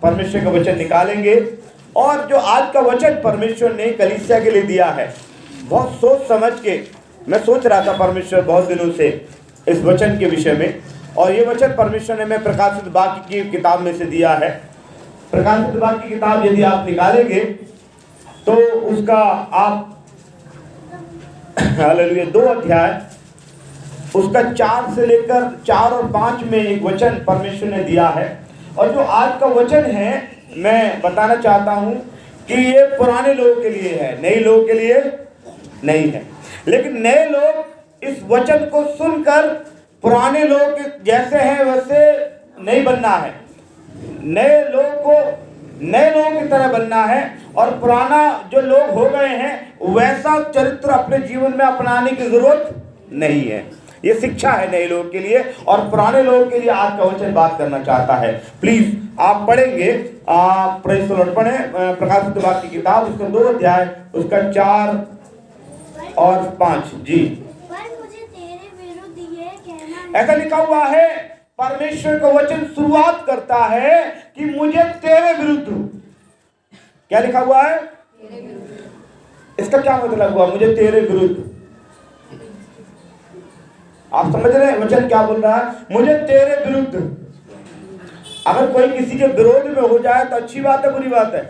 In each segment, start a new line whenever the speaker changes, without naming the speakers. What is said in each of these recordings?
परमेश्वर का वचन निकालेंगे। और जो आज का वचन परमेश्वर ने कलीसिया के लिए दिया है, बहुत सोच समझ के मैं सोच रहा था परमेश्वर बहुत दिनों से इस वचन के विषय में, और ये वचन परमेश्वर ने मैं प्रकाशित वाक्य की किताब में से दिया है। प्रकाशित वाक्य की किताब यदि आप निकालेंगे तो उसका आप हालेलुया 2 अध्याय उसका 4 से लेकर 4 और 5 में एक वचन परमेश्वर ने दिया है। और जो आज का वचन है मैं बताना चाहता हूं कि ये पुराने लोगों के लिए है, नए लोगों के लिए नहीं है। लेकिन नए लोग इस वचन को सुनकर पुराने लोगों के जैसे हैं वैसे नहीं बनना है। नए लोगों की तरह बनना है, और पुराना जो लोग हो गए हैं वैसा चरित्र अपने जीवन में अपनाने की जरूरत नहीं है। ये शिक्षा है नए लोगों के लिए, और पुराने लोगों के लिए आज का वचन बात करना चाहता है। प्लीज आप पढ़ेंगे, प्रेज़ द लॉर्ड, पढ़ें प्रकाशित वाक्य की किताब उसका 2 अध्याय उसका 4 और 5 जी।
पर मुझे तेरे विरुद्ध ये कहना है।
ऐसा लिखा हुआ है, परमेश्वर का वचन शुरुआत करता है कि मुझे तेरे विरुद्ध, क्या लिखा हुआ है? इसका क्या मतलब हुआ, मुझे तेरे विरुद्ध? आप समझ रहे हैं वचन क्या बोल रहा है? मुझे तेरे विरुद्ध। अगर कोई किसी के विरोध में हो जाए तो अच्छी बात है, बुरी बात है?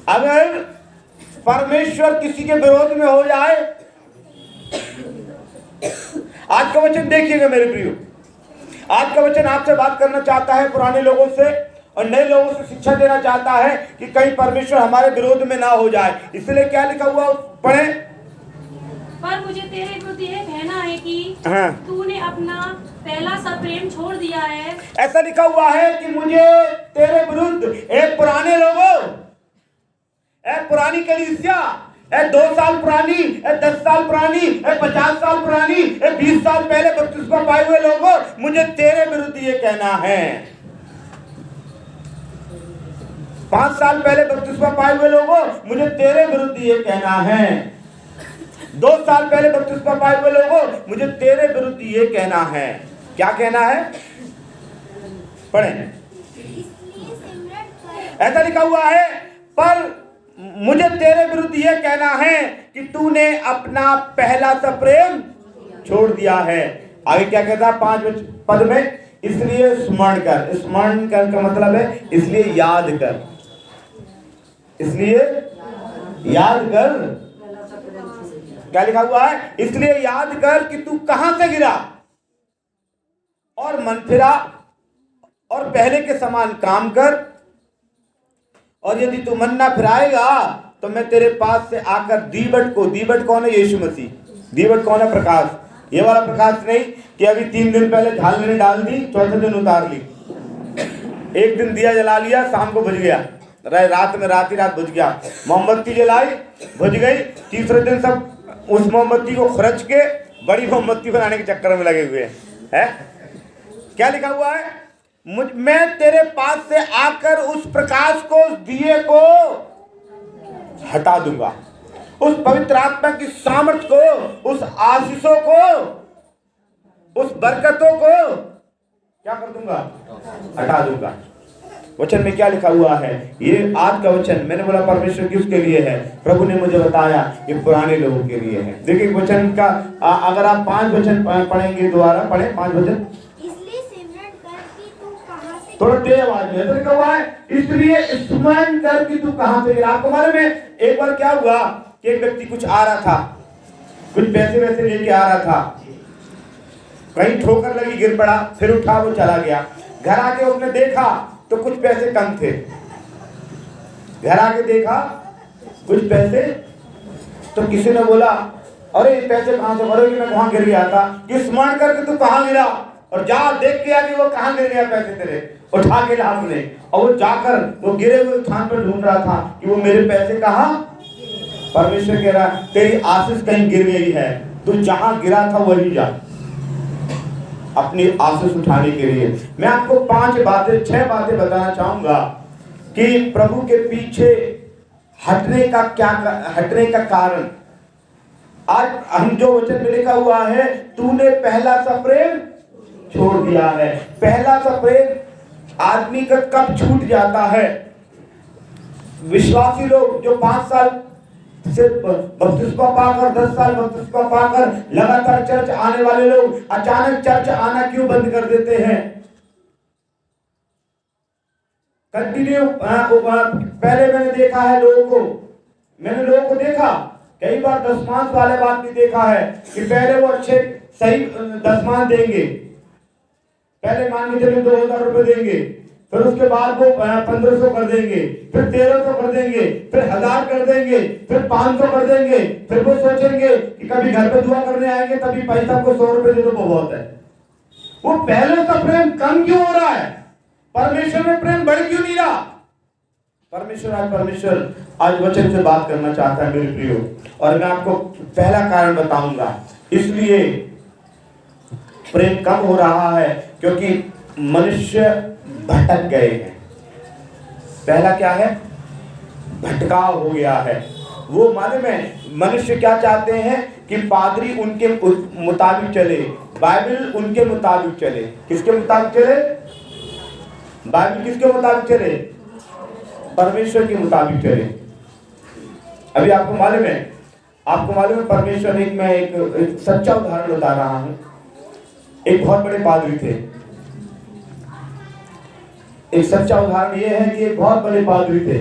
अगर परमेश्वर किसी के विरोध में हो जाए, आज का वचन देखिएगा मेरे प्रियो, आज का वचन आपसे बात करना चाहता है पुराने लोगों से और नए लोगों से शिक्षा देना चाहता है कि कहीं परमेश्वर हमारे विरोध में ना हो जाए। इसलिए क्या लिखा हुआ पढ़े?
पर मुझे तेरे विरुद्ध ये कहना है कि
हाँ।
तूने अपना पहला सा प्रेम छोड़ दिया है।
ऐसा लिखा हुआ है कि मुझे तेरे विरुद्ध, एक पुराने लोगों, एक पुरानी कलीसिया, 2 साल पुरानी, 10 साल पुरानी, 50 साल पुरानी, 20 साल पहले बपतिस्मा पाए हुए लोगों, मुझे तेरे विरुद्ध ये कहना है। 5 साल पहले बपतिस्मा पाए हुए लोगों, मुझे तेरे विरुद्ध ये कहना है। 2 साल पहले बपतिस्मा पाए हुए लोगों, मुझे तेरे विरुद्ध ये कहना है। क्या कहना है? पढ़ें। ऐसा लिखा हुआ है, पर मुझे तेरे विरुद्ध यह कहना है कि तूने अपना पहला सा प्रेम छोड़ दिया है। आगे क्या कहता है 5 पद में? इसलिए स्मरण कर। स्मरण कर का मतलब है इसलिए याद कर, इसलिए याद कर। क्या लिखा हुआ है? इसलिए याद कर कि तू कहां से गिरा और मन फिरा और पहले के समान काम कर, और यदि तू मन ना फिराएगा तो मैं तेरे पास से आकर दीवट को, दीवट कौन है? यीशु मसीह। दीवट कौन है? प्रकाश। ये वाला प्रकाश नहीं कि अभी 3 दिन पहले झालनी डाल दी, चौथे दिन उतार ली, एक दिन दिया जला लिया, शाम को बुझ गया, रात में रात बुझ गया, मोमबत्ती जलाई बुझ गई, तीसरे दिन सब उस मोमबत्ती को खर्च के बड़ी मोमबत्ती बनाने के चक्कर में लगे हुए हैं। क्या लिखा हुआ है? मैं तेरे पास से आकर उस प्रकाश को, उस दिए को हटा दूंगा, उस पवित्र आत्मा की सामर्थ को, उस आशीषों को, उस बरकतों को क्या कर दूंगा? हटा दूंगा। वचन में क्या लिखा हुआ है? ये आज का वचन मैंने बोला परमेश्वर किसके लिए है? प्रभु ने मुझे बताया ये पुराने लोगों के लिए है। देखिए वचन का अगर आप 5 वचन पढ़ेंगे, दोबारा पढ़ें 5 वचन। थोड़ा तेज आवाज में तो लिखा हुआ है, इसलिए स्मरण कर कि तू कहां से गिरा। आपको मालूम है एक बार क्या हुआ कि एक व्यक्ति कुछ आ रहा था, कुछ पैसे वैसे लेके आ रहा था, कहीं ठोकर लगी, गिर पड़ा, फिर उठा, वो चला गया। घर आके उसने देखा तो कुछ पैसे कम थे, घर आके देखा कुछ पैसे, तो किसी ने बोला अरे ये पैसे कहां से? बोले कि मैं वहां गिर गया था। कि स्मरण करके तू कहां गिरा और जा देख के आ कि वो कहां गिर गया पैसे तेरे, उठा के ला अपने। और वो जाकर वो गिरे हुए स्थान पर ढूंढ रहा था कि वो मेरे पैसे कहां। परमेश्वर कह रहा तेरी आशीष कहीं गिर गई है, तू जहां गिरा था वहीं जा अपनी आशीष उठाने के लिए। मैं आपको 6 बातें बताना चाहूंगा कि प्रभु के पीछे हटने का कारण। आज हम जो वचन में लिखा हुआ है, तूने पहला सा प्रेम छोड़ दिया है। पहला सा प्रेम आदमी का कब छूट जाता है? विश्वासी लोग जो 5 साल से बपतिस्मा पाकर, 10 साल बपतिस्मा पाकर लगातार चर्च आने वाले लोग अचानक चर्च आना क्यों बंद कर देते हैं? कंटिन्यू पहले मैंने देखा है मैंने लोगों को देखा कई बार दशमांश वाले बात भी देखा है कि पहले वो अच्छे सही दशमांश देंगे, पहले मान के चलिए 2000 रुपए देंगे, फिर उसके बाद वो 1500 कर देंगे, फिर 1300 कर देंगे, फिर 1000 कर देंगे, फिर 500 कर देंगे, फिर वो सोचेंगे कि कभी घर पे दुआ करने आएंगे तभी पैसा को 100 रुपए दे दो वो बहुत है। वो पहले का प्रेम कम क्यों हो रहा है? परमेश्वर में प्रेम बढ़ क्यों नहीं रहा? परमेश्वर आज वचन से बात करना चाहता है मेरे प्रियो, और मैं आपको पहला कारण बताऊंगा। इसलिए प्रेम कम हो रहा है क्योंकि मनुष्य भटक गए हैं। पहला क्या है? भटकाव हो गया है। वो मालूम है मनुष्य क्या चाहते हैं कि पादरी उनके मुताबिक चले, बाइबल उनके मुताबिक चले। किसके मुताबिक चले? बाइबल किसके मुताबिक चले? परमेश्वर के मुताबिक चले। अभी आपको मालूम है परमेश्वर मैं एक सच्चा उदाहरण बता रहा हूं। एक बहुत बड़े पादरी थे। एक सच्चा उदाहरण ये है कि एक बहुत बड़े पादरी थे।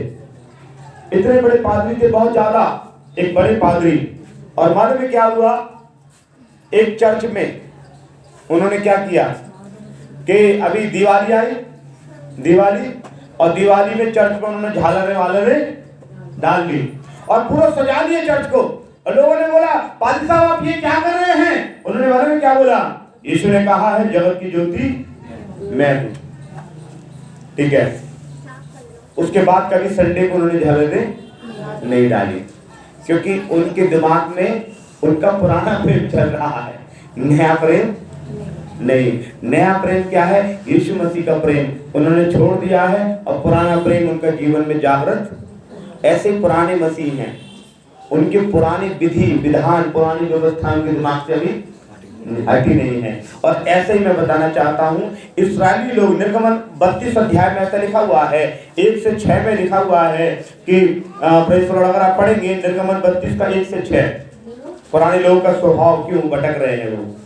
इतने बड़े पादरी थे, बहुत ज्यादा, एक बड़े पादरी। और मालूम है क्या हुआ? एक चर्च में उन्होंने क्या किया कि अभी दिवाली आई, और दिवाली में चर्च में उन्होंने झालरें डाल दी और पूरा सजा दिए चर्च को। और लोगों ने बोला, पादरी साहब आप ये क्या कर रहे हैं? उन्होंने मालूम है क्या बोला? यीशु ने कहा है जगत की ज्योति मैं हूं। ठीक है। उसके बाद कभी संडे को उन्होंने झालरें नहीं डाली, क्योंकि उनके दिमाग में उनका पुराना प्रेम चल रहा है, नया प्रेम नहीं। नया प्रेम क्या है? यीशु मसीह का प्रेम उन्होंने छोड़ दिया है और पुराना प्रेम उनका जीवन में जागृत। ऐसे पुराने मसीह हैं, उनके पुरानी विधि विधान, पुरानी व्यवस्था उनके दिमाग से अभी हटी नहीं है। और ऐसे ही मैं बताना चाहता हूं, इस्राएली लोग निर्गमन 32 अध्याय में ऐसा लिखा हुआ है, 1 से 6 में लिखा हुआ है कि अगर आप पढ़ेंगे निर्गमन 32 का 1 से 6, पुराने लोगों का स्वभाव क्यों भटक रहे हैं लोग।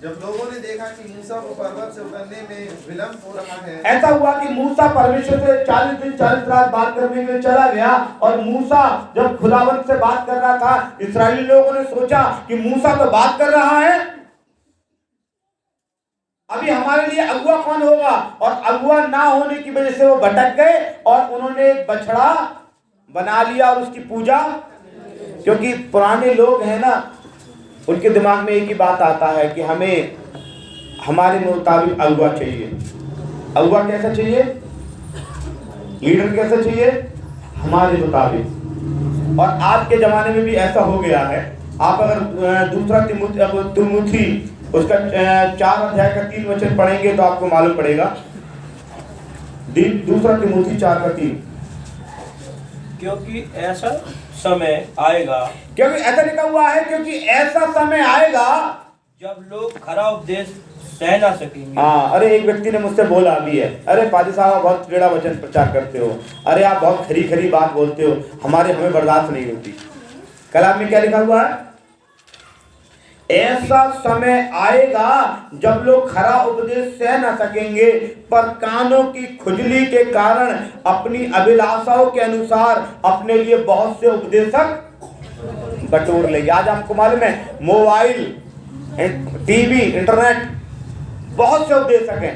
जब लोगों ने देखा कि मूसा को पर्वत से उतरने में विलंब हो रहा है,
ऐसा हुआ कि मूसा परमेश्वर से 40 दिन 40 रात बात करने के लिए चला गया। और मूसा जब खुदावंत से बात कर रहा था, इस्राएली लोगों ने सोचा कि मूसा तो बात कर रहा है, अभी हमारे लिए अगुआ कौन होगा? और अगुआ ना होने की वजह से वो भटक गए और उन्होंने एक बछड़ा बना लिया और उसकी पूजा। क्योंकि पुराने लोग हैं ना, उनके दिमाग में एक ही बात आता है कि हमें हमारे मुताबिक अगुआ चाहिए। अगुआ कैसा चाहिए? लीडर कैसा चाहिए? हमारे मुताबिक। और आज के जमाने में भी ऐसा हो गया है। आप अगर दूसरा तिमुथी उसका 4 अध्याय का 3 वचन पढ़ेंगे तो आपको मालूम पड़ेगा। दूसरा तिमुथी 4 का 3।
क्योंकि ऐसा समय आएगा,
क्योंकि ऐसा लिखा हुआ है, क्योंकि ऐसा समय आएगा
जब लोग खरा उपदेश सह ना सकेंगे।
हाँ, अरे एक व्यक्ति ने मुझसे बोला भी है, अरे पादी साहब आप बहुत टेढ़ा वचन प्रचार करते हो, अरे आप बहुत खरी बात बोलते हो, हमें बर्दाश्त नहीं होती। कलाम में क्या लिखा हुआ है? ऐसा समय आएगा जब लोग खरा उपदेश सह न सकेंगे, पर कानों की खुजली के कारण अपनी अभिलाषाओं के अनुसार अपने लिए बहुत से उपदेशक बटोर लेंगे। आज आपको मालूम है मोबाइल, टीवी, इंटरनेट, बहुत से उपदेशक हैं।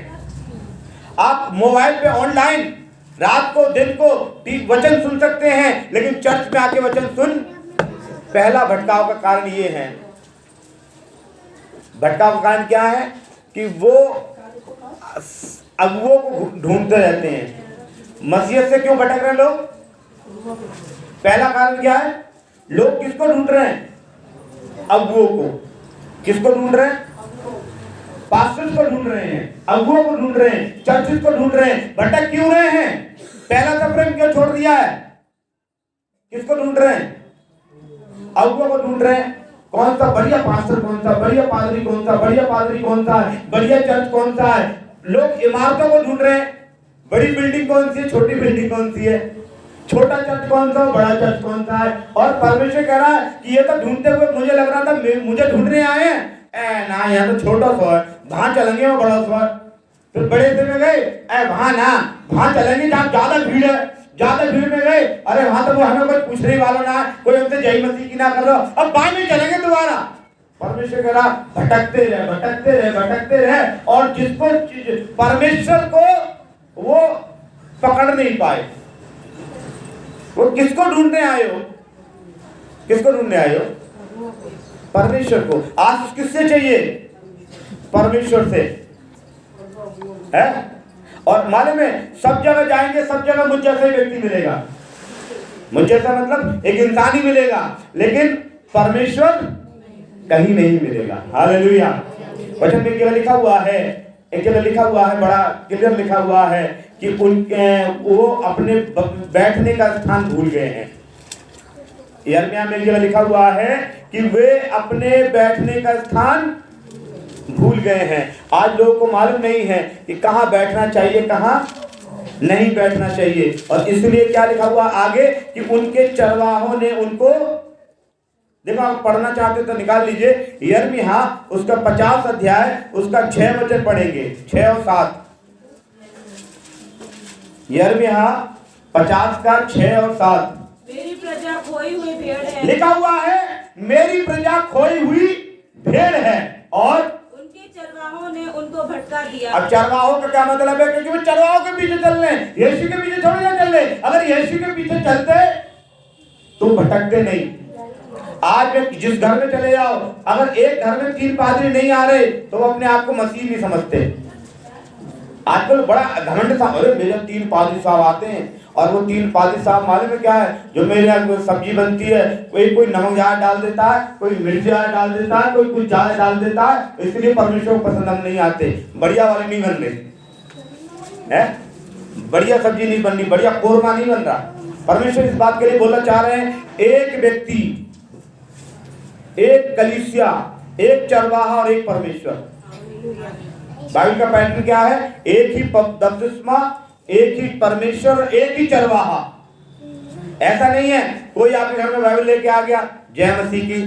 आप मोबाइल पे ऑनलाइन रात को दिन को वचन सुन सकते हैं, लेकिन चर्च में आके वचन सुन। पहला भटकाव का कारण ये है। भटकाव का कारण क्या है कि वो अगुओं को ढूंढते रहते हैं। मसीहत से क्यों भटक रहे हैं लोग? पहला कारण क्या है? लोग किसको ढूंढ रहे हैं? अगुओं को। किसको ढूंढ रहे हैं? पास्टर्स को ढूंढ रहे हैं, अगुओं को ढूंढ रहे हैं, चर्चिस को ढूंढ रहे हैं। भटक क्यों रहे हैं? पहला सा प्रेम क्यों छोड़ दिया है? किसको ढूंढ रहे हैं? अगुओं को ढूंढ रहे हैं। कौन सा बढ़िया पास्टर कौन सा, बढ़िया पादरी कौन सा, बढ़िया पादरी कौन सा है, बढ़िया चर्च कौन सा है। लोग इमारतों को ढूंढ रहे हैं, बड़ी बिल्डिंग कौन सी है, छोटी बिल्डिंग कौन सी है, छोटा चर्च कौन सा, बड़ा चर्च कौन सा है। और परमेश्वर कह रहा है कि ये तो ढूंढते हुए मुझे लग रहा था मुझे ढूंढने आए हैं, ना यहाँ तो छोटा सा है, वहां चलेंगे वो बड़ा सा है। फिर बड़े से में गए, वहां ना, वहां चलेंगे जहाँ ज्यादा भीड़ है, ज्यादा भीड़ में गए, अरे वहां तो वो हमें कोई पूछने वाला ना, कोई हमसे जय मसीह की ना कर रहा, अब बाद में चलेंगे दोबारा। परमेश्वर कह रहा भटकते रहे, भटकते रहे, भटकते रहे, और जिसको परमेश्वर को वो पकड़ नहीं पाए। वो किसको ढूंढने आए हो, किसको ढूंढने आए हो? परमेश्वर को। आज किससे चाहिए? परमेश्वर से है। और मालूम है सब जगह जाएंगे, सब जगह मुझ जैसा ही व्यक्ति मिलेगा, मुझ जैसा मतलब एक इंसान ही मिलेगा, लेकिन परमेश्वर कहीं नहीं मिलेगा। हालेलुया। वचन में केवल लिखा हुआ है, एक जगह लिखा हुआ है, बड़ा क्लियर लिखा हुआ है कि वो अपने बैठने का स्थान भूल गए हैं। यिर्मयाह में एक जगह लिखा हुआ है कि वे अपने बैठने का स्थान भूल गए हैं। आज लोगों को मालूम नहीं है कि कहाँ बैठना चाहिए, कहाँ नहीं बैठना चाहिए। और इसलिए क्या लिखा हुआ आगे कि उनके चरवाहों ने उनको, देखो आप पढ़ना चाहते तो निकाल लीजिए, यिर्मयाह उसका 50 अध्याय उसका 6 वचन पढ़ेंगे, 6 और 7। यिर्मयाह 50 का 6 और 7।
मेरी प्रजा खोई हुई भेड़ है,
लिखा हुआ है मेरी प्रजा खोई हुई भेड़ है और
उनके चरवाहों ने उनको भटका दिया।
अब चरवाहों का क्या मतलब है? क्योंकि वो चरवाहों के पीछे चल रहे हैं, यीशु के पीछे थोड़ी ना चल रहे। अगर यीशु के पीछे चलते तो भटकते नहीं। आज में जिस घर में चले जाओ, अगर एक घर में 3 पादरी नहीं आ रहे तो वो अपने आप को मसीह नहीं समझते। आजकल बड़ा घमंड सा, अरे मेरे 3 पादरी साहब आते हैं, और वो 3 पादरी साहब मालूम है क्या है, जो मेरे यहाँ सब्जी बनती है कोई नमक ज्यादा डाल देता है, कोई मिर्च ज्यादा डाल देता है, कोई कुछ ज्यादा डाल देता है, इसलिए परमेश्वर को पसंद हम नहीं आते। बढ़िया वाले नहीं बन रहे हैं, बढ़िया सब्जी नहीं बन रही, बढ़िया कोरमा नहीं बन रहा। परमेश्वर इस बात के लिए बोलना चाह रहे हैं, एक व्यक्ति, एक कलीसिया, एक चरवाहा और एक परमेश्वर। बाइबल का पैटर्न क्या है? एक ही बपतिस्मा, एक ही परमेश्वर, एक ही चरवाहा। ऐसा नहीं है कोई आपके घर में बाइबल लेके आ गया, जय मसीह की,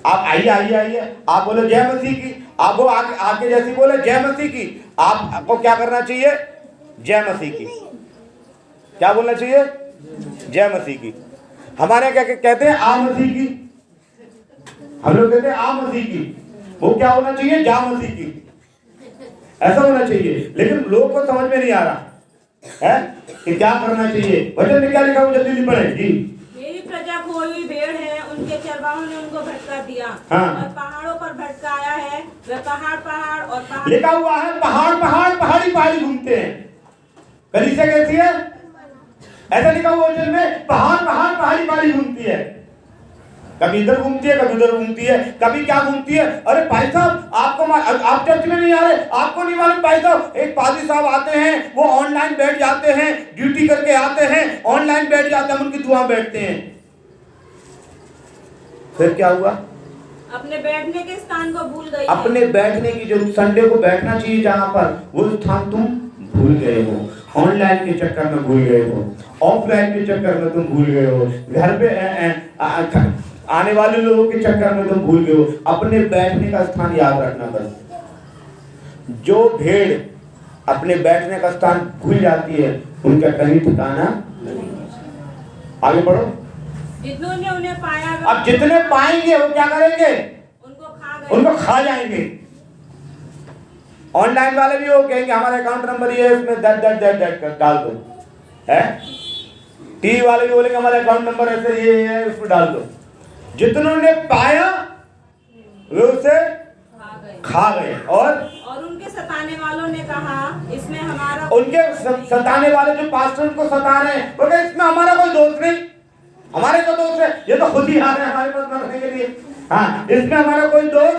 आप आइए आइए आइए, आप बोले जय मसीह की, आप वो आके जैसी बोले जय मसीह की, आपको क्या करना चाहिए? जय मसीह की। क्या बोलना चाहिए? जय मसीह की। हमारे क्या कहते हैं? आ मसीह की। हम लोग कहते हैं आ मसीह की, वो क्या होना चाहिए? जा मसीह की। ऐसा होना चाहिए, लेकिन लोगों को समझ में नहीं आ रहा है कि क्या करना चाहिए। वचन में क्या लिखा हुआ, जल्दी पढ़े जी।
मेरी प्रजा खोई हुई भेड़ है, उनके चरवाहों ने उनको भटका दिया।
हाँ।
और पहाड़ों पर भटकाया है, वे पहाड़ पहाड़ और पहाड़।
लिखा हुआ है पहाड़ पहाड़, पहाड़ी पहाड़ी घूमते हैं। कलीसिया कैसी है? ऐसा लिखा हुआ वचन में, पहाड़ पहाड़ पहाड़ी पहाड़ी घूमती है। कभी इधर घूमती है, कभी उधर घूमती है, कभी क्या घूमती है। अरे भाई साहब, आप चर्च में नहीं आ रहे, आपको नहीं मालूम? भाई साहब, एक पादरी साहब आते हैं, वो ऑनलाइन बैठ जाते हैं, ड्यूटी करके आते हैं, ऑनलाइन बैठ जाते हैं, उनकी दुआ बैठते हैं। फिर क्या हुआ?
अपने बैठने के स्थान को भूल गई।
अपने बैठने की, जो संडे को बैठना चाहिए जहां पर, वो स्थान तुम भूल गए हो। ऑनलाइन के चक्कर में भूल गए हो, ऑफलाइन के चक्कर में तुम भूल गए हो, घर पे आने वाले लोगों के चक्कर में तुम भूल गए हो। अपने बैठने का स्थान याद रखना। बस जो भेड़ अपने बैठने का स्थान भूल जाती है, उनका कहीं ठिकाना। आगे बढ़ो।
जितने उन्हें पाया,
अब जितने पाएंगे वो क्या करेंगे? उनको खा जाएंगे। ऑनलाइन वाले भी वो कहेंगे हमारा अकाउंट नंबर ये है, उसमें दट डाल दो है। टीवी वाले भी बोलेंगे हमारा अकाउंट नंबर ऐसे ये है, उसमें डाल दो। जितनों ने पाया वे उसे खा गए। और
उनके सताने वालों ने कहा, इसमें हमारा,
उनके सताने वाले जो पास्टर उनको सता रहे हैं, वो कहे इसमें हमारा कोई दोष नहीं, हमारे को दोष है, ये तो खुद ही आ रहे हैं हमारे पास मरने के लिए। हाँ, इसमें हमारा कोई दोष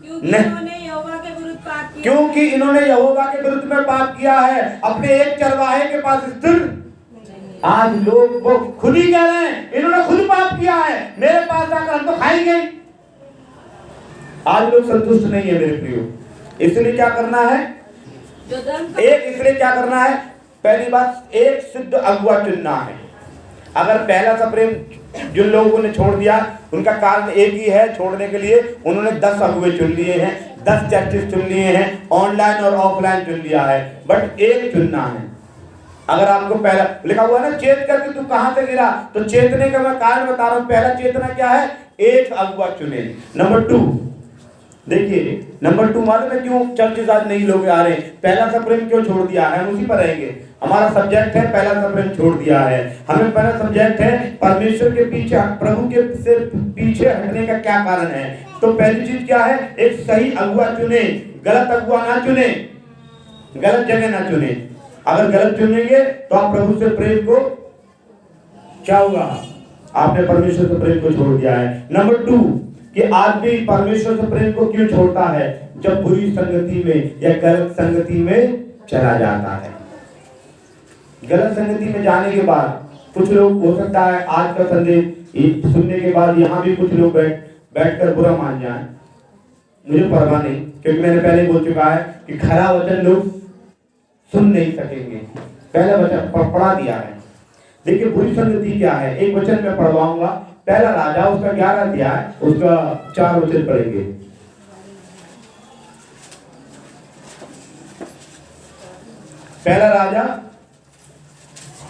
क्योंकि इन्होंने यहोवा के विरुद्ध पाप किया।
क्योंकि इन्होंने यहोवा के विरुद्ध में पाप किया है, अपने एक चरवाहे के पास स्थिर। आज लोग वो खुद ही कह रहे हैं इन्होंने खुद पाप किया है, मेरे पास आकर हम तो खाएंगे। आज लोग संतुष्ट नहीं है मेरे प्रियो, इसलिए क्या करना है?
जो धर्म
इसलिए क्या करना है? पहली बात, एक सिद्ध अगुआ चुनना है। अगर पहला सा प्रेम जिन लोगों ने छोड़ दिया, उनका कारण एक ही है छोड़ने के लिए, उन्होंने 10 अगुए चुन लिए हैं, 10 चर्चेस चुन लिए हैं, ऑनलाइन और ऑफलाइन चुन लिया है, बट एक चुनना है। अगर आपको पहला लिखा हुआ है ना, चेत करके तू कहां से गिरा, तो चेतने का मैं कारण बता रहा हूं। पहला चेतना क्या है? एक अगुआ चुने। नंबर 2 देखिए, नंबर 2 मालूम है क्यों चर्चेस आज नहीं लोग आ रहे हैं? पहला सा प्रेम क्यों छोड़ दिया है? हम उसी पर रहेंगे। हमारा सब्जेक्ट है पहला सा प्रेम छोड़ दिया है। हमें पहला सब्जेक्ट है परमेश्वर के पीछे, प्रभु के से पीछे हटने का क्या कारण है। तो पहली चीज क्या है? एक सही अगुआ चुने, गलत अगुआ ना चुने, गलत जगह ना चुने। अगर गलत चुनेंगे तो आप प्रभु से प्रेम को, क्या होगा? आपने परमेश्वर से प्रेम को छोड़ दिया है। नंबर 2 कि आदमी परमेश्वर से प्रेम को क्यों छोड़ता है? जब बुरी संगति में या गलत संगति में चला जाता है। गलत संगति में जाने के बाद कुछ लोग, हो सकता है आज का संदेश सुनने के बाद यहाँ भी कुछ लोग बैठकर बुरा मान जाएं, मुझे परवाह नहीं, क्योंकि मैंने पहले बोल चुका है कि खरा वचन लोग सुन नहीं सकेंगे। पहला वचन पढ़ा दिया है। देखिए बुरी संगति क्या है, एक वचन में पढ़वाऊंगा। पहला राजा उसका 11 अध्याय, उसका 4 वचन पढ़ेंगे। पहला राजा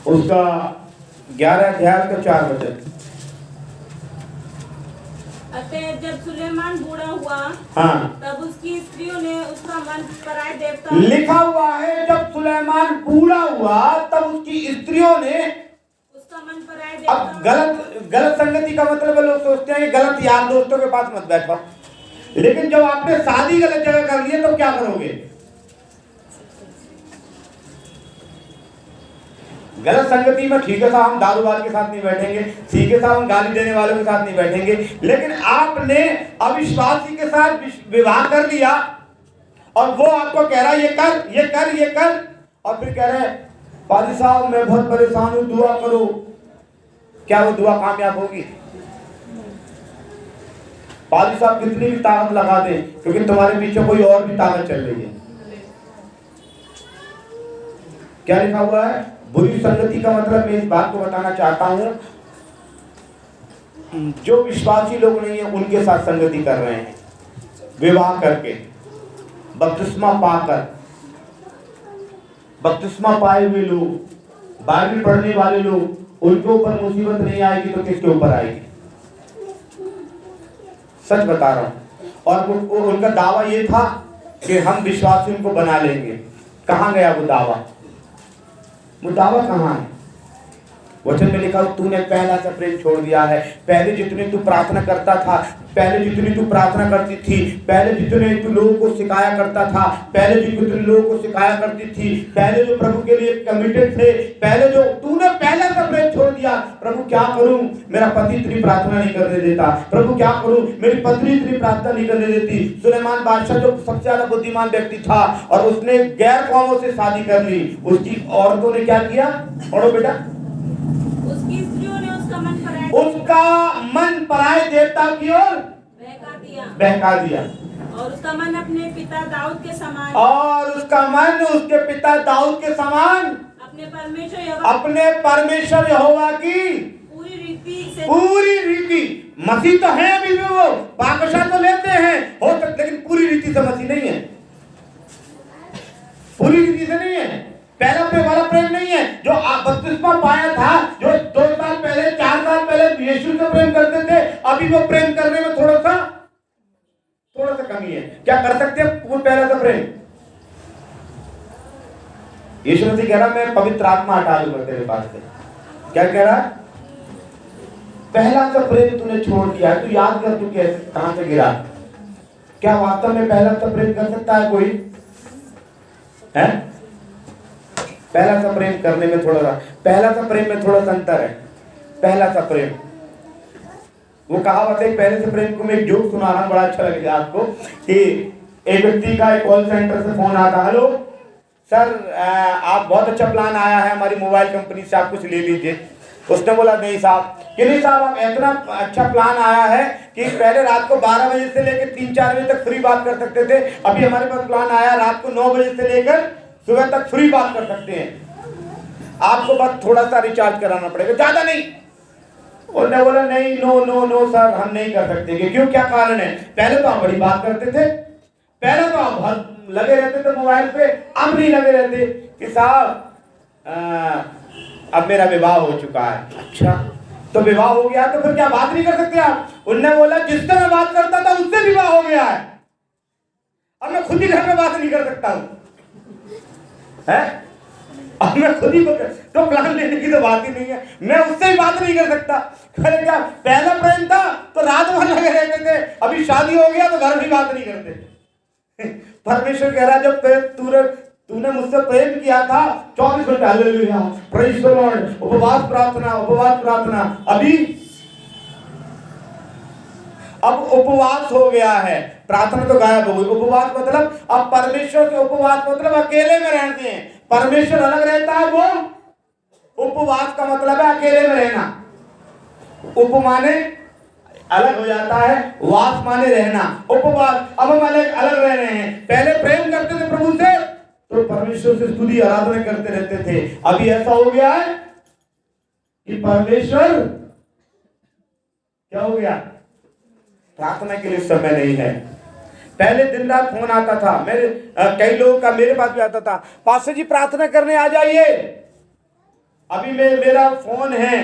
उसका 11 अध्याय का 4 वचन।
अतः जब सुलेमान बूढ़ा हुआ,
हाँ,
तब उसकी स्त्रियों ने उसका मन पराये देवता,
लिखा हुआ है जब सुलेमान बूढ़ा हुआ तब उसकी स्त्रियों ने
उसका मन पराये
अब
देवता।
गलत संगति का मतलब लोग सोचते हैं कि गलत यार दोस्तों के पास मत बैठो, लेकिन जब आपने शादी गलत जगह कर ली है तो क्या करोगे? गलत संगति में ठीक है साहब, हम दारूबाज के साथ नहीं बैठेंगे, ठीक है साहब, हम गाली देने वालों के साथ नहीं बैठेंगे, लेकिन आपने अविश्वासी के साथ विवाह कर लिया और वो आपको कह रहा है ये कर, ये कर, ये कर, और फिर कह रहे हैं पादी साहब मैं बहुत परेशान हूं, दुआ करो। क्या वो दुआ कामयाब होगी? पादी साहब कितनी भी ताकत लगा दें, क्योंकि तुम्हारे पीछे कोई और भी ताकत चल रही है। क्या लिखा हुआ है? बुरी संगति का मतलब मैं इस बात को बताना चाहता हूं, जो विश्वासी लोग नहीं है उनके साथ संगति कर रहे हैं, विवाह करके, बपतिस्मा पाकर, बपतिस्मा पाए हुए लोग, बाइबल पढ़ने वाले लोग, उनके ऊपर मुसीबत नहीं आएगी तो किसके ऊपर आएगी? सच बता रहा हूं। और उनका दावा ये था कि हम विश्वासी उनको बना लेंगे। कहां गया वो दावा? वो दावा कहां है? वचन में लिखा हो तूने पहला सा प्रेम छोड़ दिया है। पहले जितने तू प्रार्थना करता था, पहले जितनी तू प्रार्थना करती थी, पहले जितने तू लोगों को सिखाया करता था, पहले जितने लोगों को सिखाया करती थी, पहले जो प्रभु के लिए कमिटेड थे, पहले जो तूने पहला सा प्रेम छोड़ दिया। प्रभु क्या करूं, मेरा पति इतनी प्रार्थना नहीं करने देता, प्रभु क्या करूं, मेरी पत्नी इतनी प्रार्थना नहीं करने देती। सुलेमान बादशाह जो सबसे ज्यादा बुद्धिमान व्यक्ति था और उसने गैर कौमों से शादी कर ली, उसकी औरतों ने क्या किया? पढ़ो बेटा।
उसकी स्त्रियों ने
उसका मन पराये देवता की ओर बहका दिया
और उसका मन अपने पिता दाऊद के समान,
और उसका मन उसके पिता दाऊद के समान अपने परमेश्वर यहोवा की पूरी रीति। मसीह तो है अभी भी, वो बादशाह तो लेते हैं हो सकते, लेकिन पूरी रीति से मसीह नहीं है, पूरी रीति से नहीं है। पहला प्रेम वाला प्रेम नहीं है जो बपतिस्मा पाया था, जो 2 साल पहले 4 साल पहले यीशु से प्रेम करते थे, अभी वो प्रेम करने में थोड़ा सा कमी है। क्या कर सकते हैं वो पहला सा प्रेम? यीशु मसीह कह रहा मैं पवित्र आत्मा हटा दूंगा तेरे पास से। क्या कह रहा? पहला सा प्रेम तूने छोड़ दिया। तू याद कर तू कैसे कहां से गिरा। क्या वास्तव में पहला सा प्रेम कर सकता है कोई? है? पहला सा प्रेम करने में थोड़ा सा, पहला सा प्रेम में थोड़ा सा अंतर है। पहला सा प्रेम, वो कहावत है पहले से प्रेम को। मैं एक जोक सुना रहा हूं, बड़ा अच्छा लगेगा आपको कि एक व्यक्ति का एक कॉल सेंटर से फोन आता, हेलो सर आप बहुत अच्छा प्लान आया है हमारी मोबाइल कंपनी से, आप कुछ ले लीजिए। उसने बोला नहीं साहब कि नहीं साहब, अब इतना अच्छा प्लान आया है कि पहले रात को 12 बजे से लेकर 3-4 बजे तक फ्री बात कर सकते थे, अभी हमारे पास प्लान आया रात को 9 बजे से लेकर सुबह तक फ्री बात कर सकते हैं, आपको बस थोड़ा सा रिचार्ज कराना पड़ेगा, ज्यादा नहीं। उन्होंने बोला नहीं, नो नो नो सर, हम नहीं कर सकते। क्यों, क्या कारण है? पहले तो हम बड़ी बात करते थे, पहले तो हम बहुत लगे रहते थे मोबाइल पे, अब नहीं लगे रहते कि साहब अब मेरा विवाह हो चुका है। अच्छा, तो विवाह हो गया तो फिर क्या बात नहीं कर सकते आप? उन्होंने बोला जिससे मैं बात करता था उससे विवाह हो गया है, अब मैं खुद ही घर में बात नहीं कर सकता हूं, है? अब मैं खुद ही तो प्लान लेने की तो बात ही नहीं है, मैं उससे ही बात नहीं कर सकता। अरे क्या, पहला प्रेम था तो रात भर लगे रहते थे, अभी शादी हो गया तो घर भी बात नहीं करते। परमेश्वर कह रहा जब तूने मुझसे प्रेम किया था 24 घंटे, हालेलुया, प्रेज़ द लॉर्ड, उपवास प्रार्थना, अब उपवास हो गया है, प्रार्थना तो गायब हो गई। उपवास मतलब अब परमेश्वर के उपवास मतलब अकेले में रहते हैं, परमेश्वर अलग रहता है, वो उपवास का मतलब है अकेले में रहना। उप माने अलग हो जाता है, वास माने रहना, उपवास। अब हम अलग रह रहे हैं। पहले प्रेम करते थे प्रभु से तो परमेश्वर से स्तुति आराधना करते रहते थे, अभी ऐसा हो गया है कि परमेश्वर क्या हो गया, प्रार्थना के लिए समय नहीं है। पहले दिन रात फोन आता था, मेरे कई लोगों का मेरे पास भी आता था, पास्टर जी प्रार्थना करने आ जाइए। अभी मेरा फोन है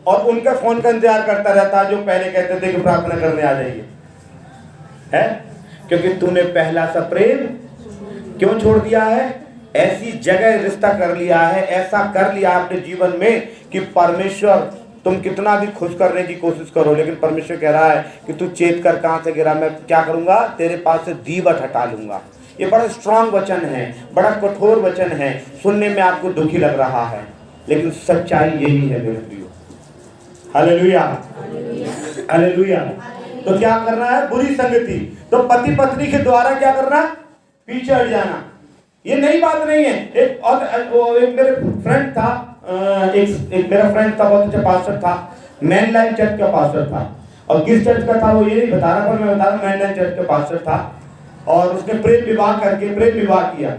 और उनका फोन का इंतजार करता रहता है जो पहले कहते थे कि प्रार्थना करने आ जाइए, है? क्योंकि तूने पहला सा प्रेम क्यों छोड़ दिया है? ऐसी जगह रिश्ता कर लिया है, ऐसा कर लिया अपने जीवन में कि परमेश्वर, तुम कितना भी खुश करने की कोशिश करो, लेकिन परमेश्वर कह रहा है कि तू चेत कर कहां से गिरा, मैं क्या करूंगा, तेरे पास से दीवट हटा लूंगा। ये बड़ा स्ट्रांग वचन है, बड़ा कठोर वचन है, सुनने में आपको दुखी लग रहा है, लेकिन सच्चाई यही है मेरे प्रियो। Hallelujah, hallelujah. तो क्या करना है? बुरी संगति, तो पति पत्नी के द्वारा क्या करना? पीछे हट जाना। ये नई बात नहीं है। एक मेरे फ्रेंड था, एक मेरा फ्रेंड था, बहुत अच्छा पास्टर था, मैन लाइन चर्च का पास्टर था, और किस चर्च का था वो ये नहीं बता रहा, पर मैं बता रहा हूँ मैन लाइन चर्च का पास्टर था। और उसने प्रेम विवाह करके प्रेम विवाह किया,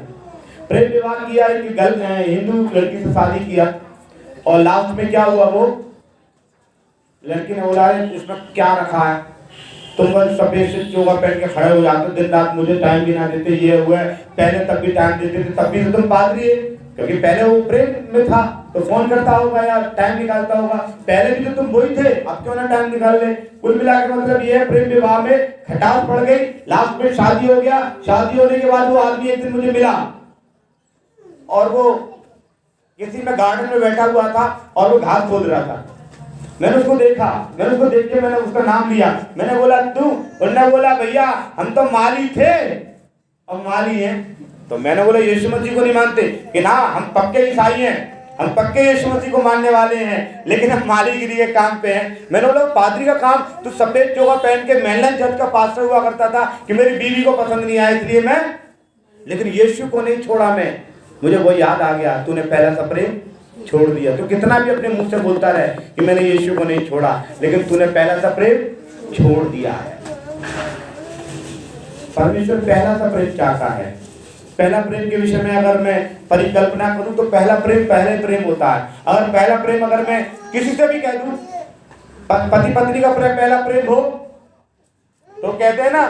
एक हिंदू लड़की से शादी किया, और लास्ट में क्या हुआ, वो लड़की ने बोला इसमें क्या रखा है, तुम बस सफेद से चोगा पहन के खड़े हो जाते, दिन रात मुझे टाइम भी ना देते, ये हुआ है, पहले तब भी टाइम देते थे, तब भी तो तुम पादरी है, क्योंकि पहले वो प्रेम में था तो फोन करता होगा या टाइम निकालता होगा, पहले भी तो तुम वही थे, अब क्यों ना टाइम निकाल ले। कुल मिला के मतलब ये है, प्रेम विवाह में खटास पड़ गई, लास्ट में शादी हो गया। शादी होने के बाद वो आदमी एक दिन मुझे मिला, और वो किसी में गार्डन में बैठा हुआ था और वो घास खोद रहा था। मैंने उसको देखा, मैंने उसको देख के मैंने उसका नाम लिया, मैंने बोला तू? उन्होंने बोला भैया हम तो माली थे, अब माली हैं। तो मैंने बोला यीशु मसीह को नहीं मानते? कि ना, हम पक्के ईसाई हैं, हम पक्के यीशु मसीह को मानने वाले हैं, लेकिन हम मालीगिरी के काम पे हैं। मैंने बोला पादरी का काम, तू सफेद चोगा पहन के मैनलाइन चर्च का पास्टर हुआ करता था कि मेरी बीवी को पसंद नहीं आया इसलिए मैं, लेकिन यीशु को नहीं छोड़ा मैं। मुझे वो याद आ गया, तूने पहला सा प्रेम छोड़ दिया। तो कितना भी अपने मुंह से बोलता रहे कि मैंने यीशु को नहीं छोड़ा, लेकिन तूने पहला सा प्रेम छोड़ दिया है। परमेश्वर पहला सा प्रेम चाहता है। पहला प्रेम के विषय में अगर मैं परिकल्पना करूं तो पहला प्रेम पहले प्रेम होता है। अगर पहला प्रेम अगर मैं किसी से भी कह दूं पति पत्नी का पहला प्रेम हो, तो कहते हैं ना,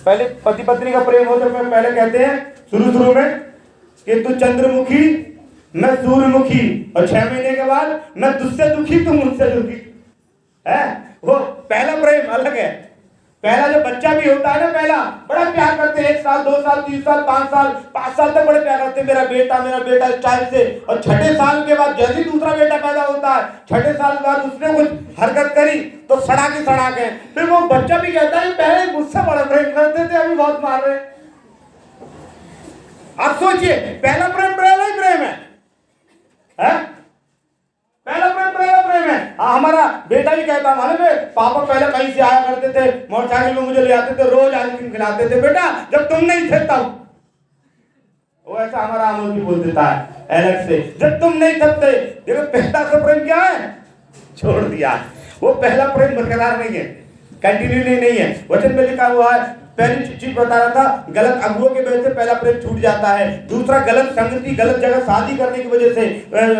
पहले पति पत्नी का प्रेम हो तो पहले कहते हैं शुरू में कि तू चंद्रमुखी मैं सूर्यमुखी, और 6 महीने के बाद मैं तुझसे दुखी तू मुझसे दुखी है। वो पहला प्रेम अलग है। पहला जो बच्चा भी होता है ना, पहला बड़ा प्यार करते हैं, 1 साल 2 साल 3 साल 5 साल तक बड़े प्यार करते हैं, मेरा बेटा स्टाइल से। और 6ठे साल के बाद जैसे दूसरा बेटा पैदा होता है, 6ठे साल के बाद उसने कुछ हरकत करी तो सड़ा के फिर वो बच्चा भी कहता है पहले मुझसे बड़ा प्रेम करते थे, अभी बहुत मार रहे। आप सोचिए, पहला प्रेम पहला ही प्रेम है, पहला प्रेम है। हमारा बेटा भी कहता है पापा पहले कहीं से आया करते थे, मोटरसाइकिल में मुझे ले आते थे, रोज आइसक्रीम खिलाते थे, बेटा जब तुम नहीं थे तब। वो ऐसा हमारा अमोल भी बोल देता है अलग से, जब तुम नहीं थे। देखो पहला सा प्रेम क्या है? छोड़ दिया। वो पहला प्रेम बरकरार नहीं है, कंटिन्यू नहीं है। वचन में लिखा हुआ है, पहली चीज बता रहा था, गलत अगुओं की वजह से पहला प्रेम छूट जाता है। दूसरा, गलत संगति, गलत जगह शादी करने की वजह से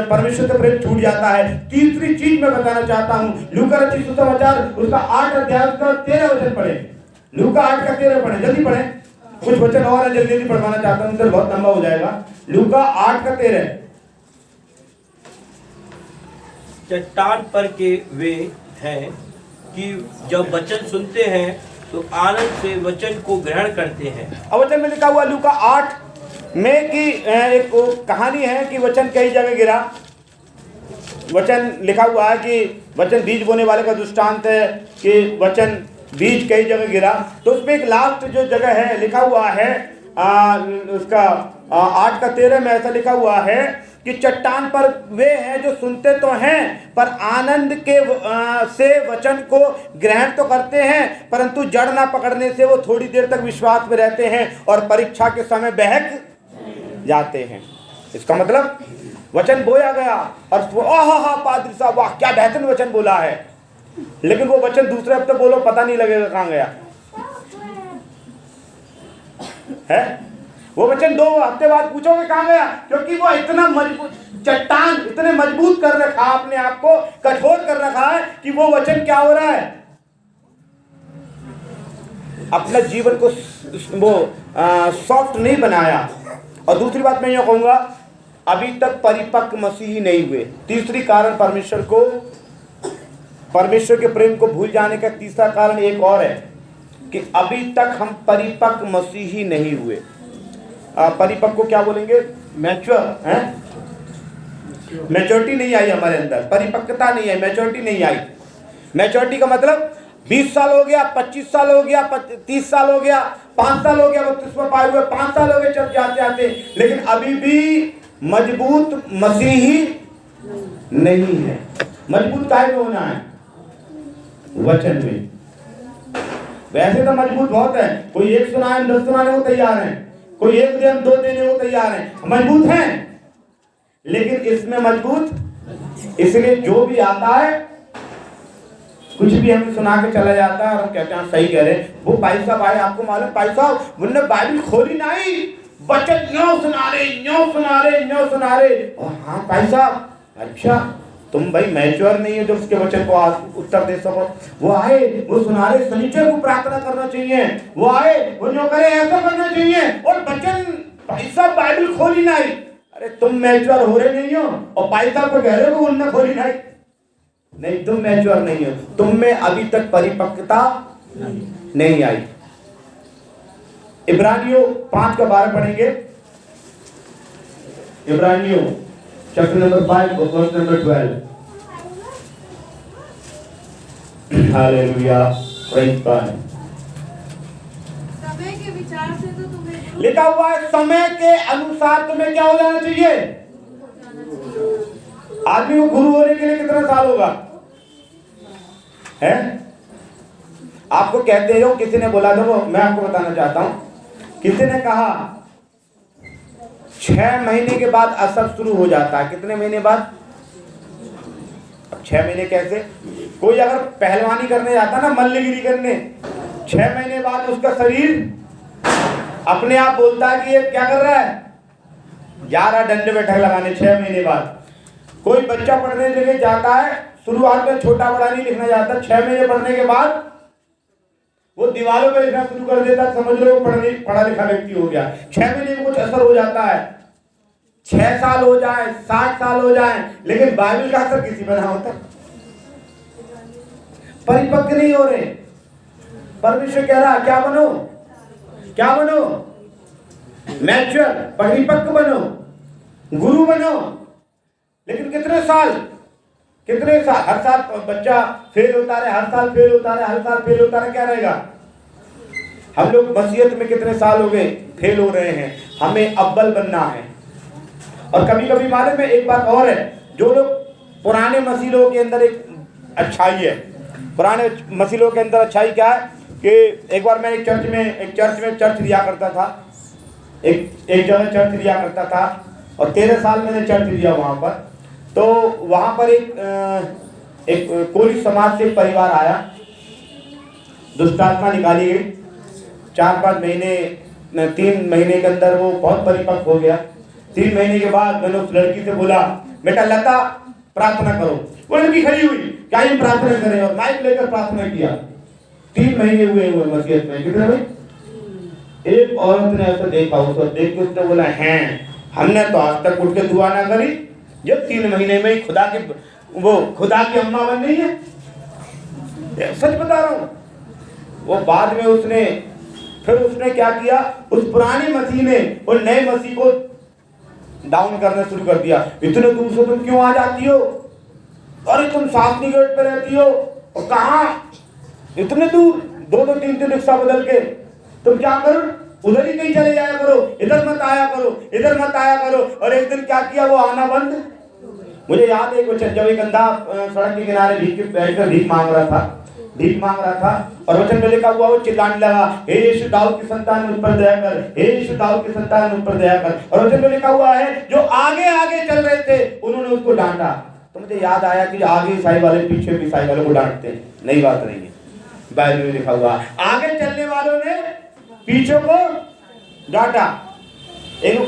परमेश्वर से प्रेम छूट जाता है। तीसरी चीज मैं बताना चाहता हूँ, लूका रचित सुसमाचार उसका 8 अध्याय का 13 वचन पढ़े। लूका 8 का 13 पढ़े, जल्दी पढ़े। कुछ वचन और है, जल्दी पढ़वाना चाहता हूँ, तो बहुत लंबा हो जाएगा। लूका 8 का 13।
चट्टान पर के वे हैं कि जब वचन सुनते हैं तो आनंद से वचन को ग्रहण करते हैं।
अब वचन में लिखा हुआ लूका 8 में कि एक कहानी है कि वचन कई जगह गिरा। वचन लिखा हुआ है कि वचन बीज बोने वाले का दृष्टांत है कि वचन बीज कई जगह गिरा। तो उसमें एक लास्ट जो जगह है लिखा हुआ है उसका 8 का 13 में ऐसा लिखा हुआ है कि चट्टान पर वे हैं जो सुनते तो हैं पर आनंद के से वचन को ग्रहण तो करते हैं, परंतु जड़ ना पकड़ने से वो थोड़ी देर तक विश्वास में रहते हैं और परीक्षा के समय बहक जाते हैं। इसका मतलब वचन बोया गया और पादरी साहब वाह क्या बेहतरीन वचन बोला है, लेकिन वो वचन दूसरे हफ्ते बोलो पता नहीं लगेगा कहाँ गया है। वो वचन 2 हफ्ते बाद पूछोगे कहाँ गया, क्योंकि वो इतना मजबूत चट्टान, इतने मजबूत कर रखा है अपने आप को, कठोर कर रखा है कि वो वचन क्या हो रहा है, अपना जीवन को वो सॉफ्ट नहीं बनाया। और दूसरी बात मैं ये कहूंगा, अभी तक परिपक्व मसीही नहीं हुए। तीसरी कारण परमेश्वर के प्रेम को भूल जाने का तीसरा कारण एक और है कि अभी तक हम परिपक्व मसीही नहीं हुए। परिपक्व को क्या बोलेंगे, मैच्योर है, मैच्योरिटी नहीं आई हमारे अंदर, परिपक्वता नहीं आई, मैच्योरिटी नहीं आई। मैच्योरिटी का मतलब 20 साल हो गया, 25 साल हो गया, 30 साल हो गया, 5 साल हो गया, 32 पाए हुए 5 साल हो गए चल जाते आते, लेकिन अभी भी मजबूत मसीही नहीं है। मजबूत काहे में होना है, वचन में। वैसे तो मजबूत बहुत है, कोई 1 सुनाए 10 सुनाने को तैयार है, कोई 1 दिन 2 देने को तैयार है, मजबूत हैं, लेकिन इसमें मजबूत। इसलिए जो भी आता है कुछ भी हमें सुना के चला जाता है और हम कहते हैं सही कह रहे। वो भाई साहब आए, आपको मालूम भाई साहब उन्होंने बाइबल खोली नहीं, वचन न्यों सुना रहे। और हाँ भाई साहब, अच्छा तुम भाई मैच्योर नहीं है जो उसके वचन को उत्तर दे सको। वो आए, वो सुना रहे शनिचर को प्रार्थना करना चाहिए, वो आए वो जो करे ऐसा करना चाहिए, और वचन भाई साहब बाइबल खोली नहीं। अरे तुम मैच्योर हो रहे नहीं हो और भाई साहब को कह रहे हो कि उन्होंने खोली नहीं, तुम मैच्योर नहीं हो, तुम में अभी तक परिपक्वता नहीं आई। इब्रानियों 5 का 12 पढ़ेंगे। इब्रानियों chapter number 5 verse number 12। Hallelujah, praise God.
समय के विचार से तो तुम्हें
लिखा हुआ है समय के अनुसार तुम्हें क्या हो जाना चाहिए। आदमी को गुरु होने के लिए कितना साल होगा है? आपको कहते हो, किसी ने बोला था, वो मैं आपको बताना चाहता हूं, किसी ने कहा 6 महीने के बाद असर शुरू हो जाता है। कितने महीने बाद? अब 6 महीने कैसे? कोई अगर पहलवानी करने जाता ना, मल्लगिरी करने, 6 महीने बाद उसका शरीर अपने आप बोलता है कि ये क्या कर रहा है, जा रहा डंडे बैठक लगाने। 6 महीने बाद कोई बच्चा पढ़ने के लिए जाता है, शुरुआत में छोटा बड़ा नहीं लिखना जाता, 6 महीने पढ़ने के बाद वो दीवारों पे लिखना शुरू कर देता, समझ लो पढ़ा लिखा व्यक्ति हो गया। 6 महीने में कुछ असर हो जाता है, 6 साल हो जाए, 60 साल हो जाए, लेकिन बाइबल का असर किसी पर ना होता। परिपक्व नहीं हो रहे। परमेश्वर कह रहा क्या बनो, क्या बनो, मैच्योर, परिपक्व बनो, गुरु बनो। लेकिन कितने साल, हर साल बच्चा फेल होता रहे, हर साल फेल होता रहे, क्या रहेगा? हम लोग मसीहत में कितने साल हो गए फेल हो रहे हैं, हमें अव्वल बनना है। और कभी कभी मालूम है एक बात और है, जो लोग पुराने मसीह लोगों के अंदर एक अच्छाई है, पुराने मसीह लोगों के अंदर अच्छाई क्या है कि एक बार मैं एक चर्च लिया करता था, एक जगह चर्च लिया करता था और 13 साल मैंने चर्च लिया वहाँ पर। तो वहाँ पर एक एक कोली समाज से एक परिवार आया, दुष्ट आत्मा निकाली गई। 4-5 महीने 3 महीने के अंदर वो बहुत परिपक्व हो गया। 3 महीने के बाद मैंने उस लड़की से बोला, बेटा लता प्रार्थना करो। वो लड़की खड़ी हुई, क्या हम प्रार्थना करें, और माइक लेकर प्रार्थना किया। 3 महीने हुए मसीहत में। कितने भाई? एक औरत ने ऐसा देखा, उसको देख के उसने बोला, हैं हमने तो आज तक उठ के दुआ ना करी, जब 3 महीने में ही खुदा की अम्मा बन गई है। सच बता रहा हूँ। वो बाद में उसने क्या किया, उस पुराने मसीह ने और नए मसीह को डाउन करना शुरू कर दिया। इतने दूर से तुम क्यों आ जाती हो, अरे तुम शास्त्री गेट पे रहती हो, और कहाँ इतने दूर 2-2 3-3 रिक्शा बदल के, तुम क्या करो, उधर ही कहीं चले जाया करो, इधर मत आया करो, इधर मत आया करो। और एक दिन क्या किया, वो आना बंद। मुझे याद है कुछ, जब एक अंधा सड़क के किनारे भीख मांग रहा था, और वचन में लिखा हुआ, वो चिल्लाने लगा, हे यीशु दाऊद की संतान मुझ पर दया कर, हे यीशु दाऊद की संतान मुझ पर दया कर। और वचन में लिखा हुआ है, जो आगे आगे चल रहे थे उन्होंने उसको डांटा। तो मुझे याद आया कि आगे ईसाई वाले पीछे भी ईसाई वालों को डांटते हैं। नई बात नहीं है, बाइबल में लिखा हुआ, आगे चलने वालों ने पीछे को डांटा।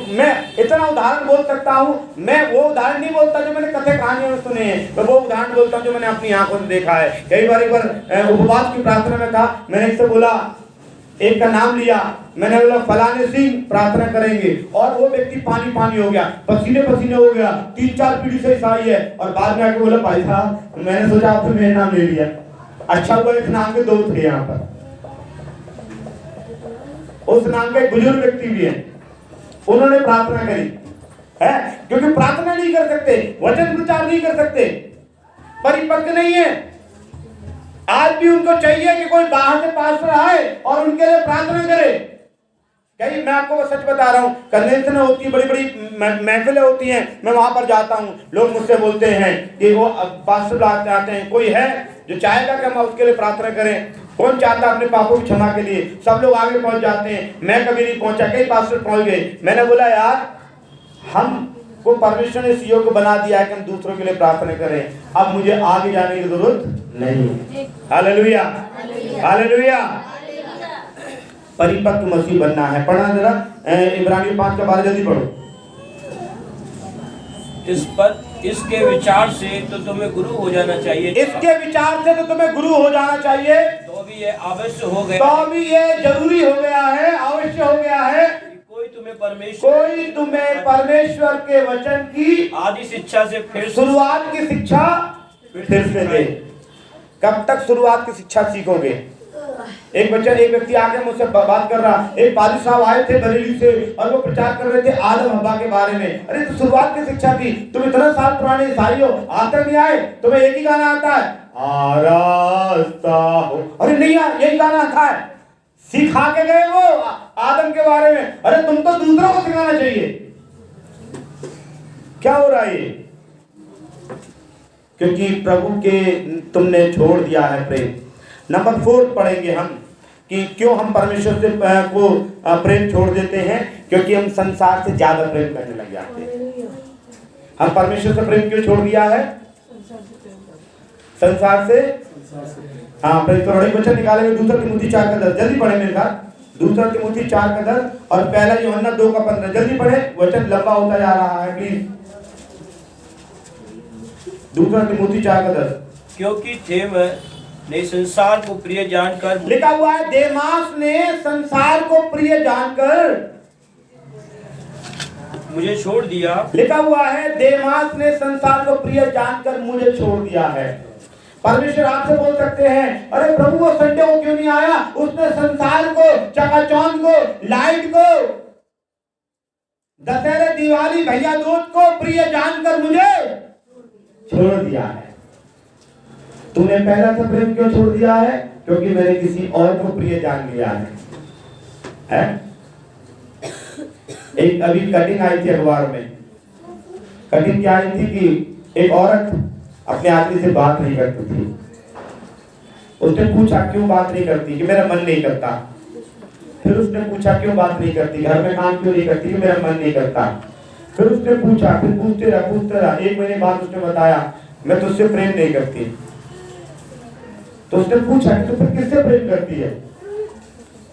मैं इतना उदाहरण बोल सकता हूँ। मैं वो उदाहरण नहीं बोलता जो मैंने कथे कहानियों में सुने हैं, मैं वो उदाहरण बोलता हूँ जो मैंने अपनी आंखों से देखा है। कई बार एक बार उपवास की प्रार्थना में था, मैंने एक से बोला, एक का नाम लिया, मैंने बोला फलाने सिंह प्रार्थना करेंगे, और वो व्यक्ति पानी हो गया, पसीने हो गया, 3-4 पीढ़ी से ईसाई है। और बाद में आके बोला, भाई साहब मैंने सोचा आपने मेरा नाम ले लिया, अच्छा हुआ इस नाम के 2 थे यहाँ पर। उस नाम के बुजुर्ग व्यक्ति भी है, उन्होंने प्रार्थना करी है, क्योंकि प्रार्थना नहीं कर सकते, वचन प्रचार नहीं कर सकते, परिपक्व नहीं है। आज भी उनको चाहिए कि कोई बाहर से पास्टर आए और उनके लिए प्रार्थना करे। कहीं मैं आपको सच बता रहा हूँ, कन्वेंशन होती है, बड़ी महफिलें होती हैं, मैं वहां पर जाता हूँ, लोग मुझसे बोलते हैं कि वो पास्टर आते हैं, कोई है जो चाहेगा कि हम उसके लिए प्रार्थना करें? कौन चाहता अपने पापों की क्षमा के लिए? सब लोग आगे पहुंच जाते हैं, मैं कभी नहीं पहुंचा, कई पास्टर पहुंच गए। मैंने बोला, यार हमको परमेश्वर ने इस योग्य बना दिया है कि हम दूसरों के लिए प्रार्थना करें, अब मुझे आगे जाने की जरूरत नहीं है। Hallelujah, hallelujah. परिपक्व मसीह बनना है। पढ़ना जरा इब्रानियों 5 का 12, जल्दी पढ़ो।
इसके विचार से तो तुम्हें गुरु हो जाना चाहिए,
इसके विचार से तो तुम्हें गुरु हो जाना चाहिए,
तो भी ये आवश्यक हो गया,
तो भी ये जरूरी हो गया है, आवश्यक हो गया है,
कोई तुम्हें
परमेश्वर के वचन की
आदि शिक्षा से फिर
शुरुआत की शिक्षा फिर से दे। कब तक शुरुआत की शिक्षा सीखोगे? एक व्यक्ति आके मुझसे बात कर रहा, एक पादी साहब आए थे बरेली से, और वो प्रचार कर रहे थे आदम हव्वा के बारे में। अरे तो शुरुआत की शिक्षा थी, तुम इतना साल पुराने ईसाई हो, आज तक नहीं आए? तुम्हें एक ही गाना आता है, आरास्ता हो। अरे नहीं यार, यही गाना आता है, सिखा के गए वो आदम के बारे में। अरे तुम तो दूसरों को सिखाना चाहिए। क्या हो रहा है ये? क्योंकि प्रभु के तुमने छोड़ दिया है प्रेम। नंबर 4 पढ़ेंगे हम कि क्यों हम परमेश्वर से को प्रेम छोड़ देते हैं। क्योंकि हम संसार से ज्यादा प्रेम करने लग जाते हैं। हम परमेश्वर से प्रेम क्यों छोड़ दिया है? संसार से। हाँ, वचन निकालेंगे 2 तिमोथी 4 का 10, जल्दी पढ़े मेरे साथ। 2 तिमोथी 4 का 10 और 1 यूहन्ना 2 का 15, जल्दी पढ़े, वचन लंबा होता जा रहा है प्लीज। 2 तिमोथी 4 का 10।
क्योंकि देमास ने संसार को प्रिय जानकर,
लिखा हुआ है देमास ने संसार को प्रिय जानकर
मुझे छोड़ दिया।
लिखा हुआ है देमास ने संसार को प्रिय जानकर मुझे छोड़ दिया है। परमेश्वर आपसे बोल सकते हैं, अरे प्रभु वो संडे को क्यों नहीं आया? उसने संसार को, चकाचौंध को, लाइट को, दशहरे, दिवाली, भैया दूज को प्रिय जानकर मुझे छोड़ दिया है। तूने पहला सा प्रेम क्यों छोड़ दिया है? क्योंकि मैंने किसी और को प्रिय जान लिया है? एक अभी कटिंग आई थी अखबार में। कटिंग क्या आई थी कि एक औरत अपने आदमी से बात नहीं करती थी। उसने पूछा क्यों बात नहीं करती? कि मेरा मन नहीं करता। फिर उसने पूछा क्यों बात नहीं करती? घर में काम क्यों नहीं करती? कि मेरा मन नहीं करता। फिर उसने पूछा, फिर पूछते रहा। 1 महीने बाद उसने बताया मैं तुझसे प्रेम नहीं करती। तो उसने पूछा कि तू फिर किससे प्रेम करती है?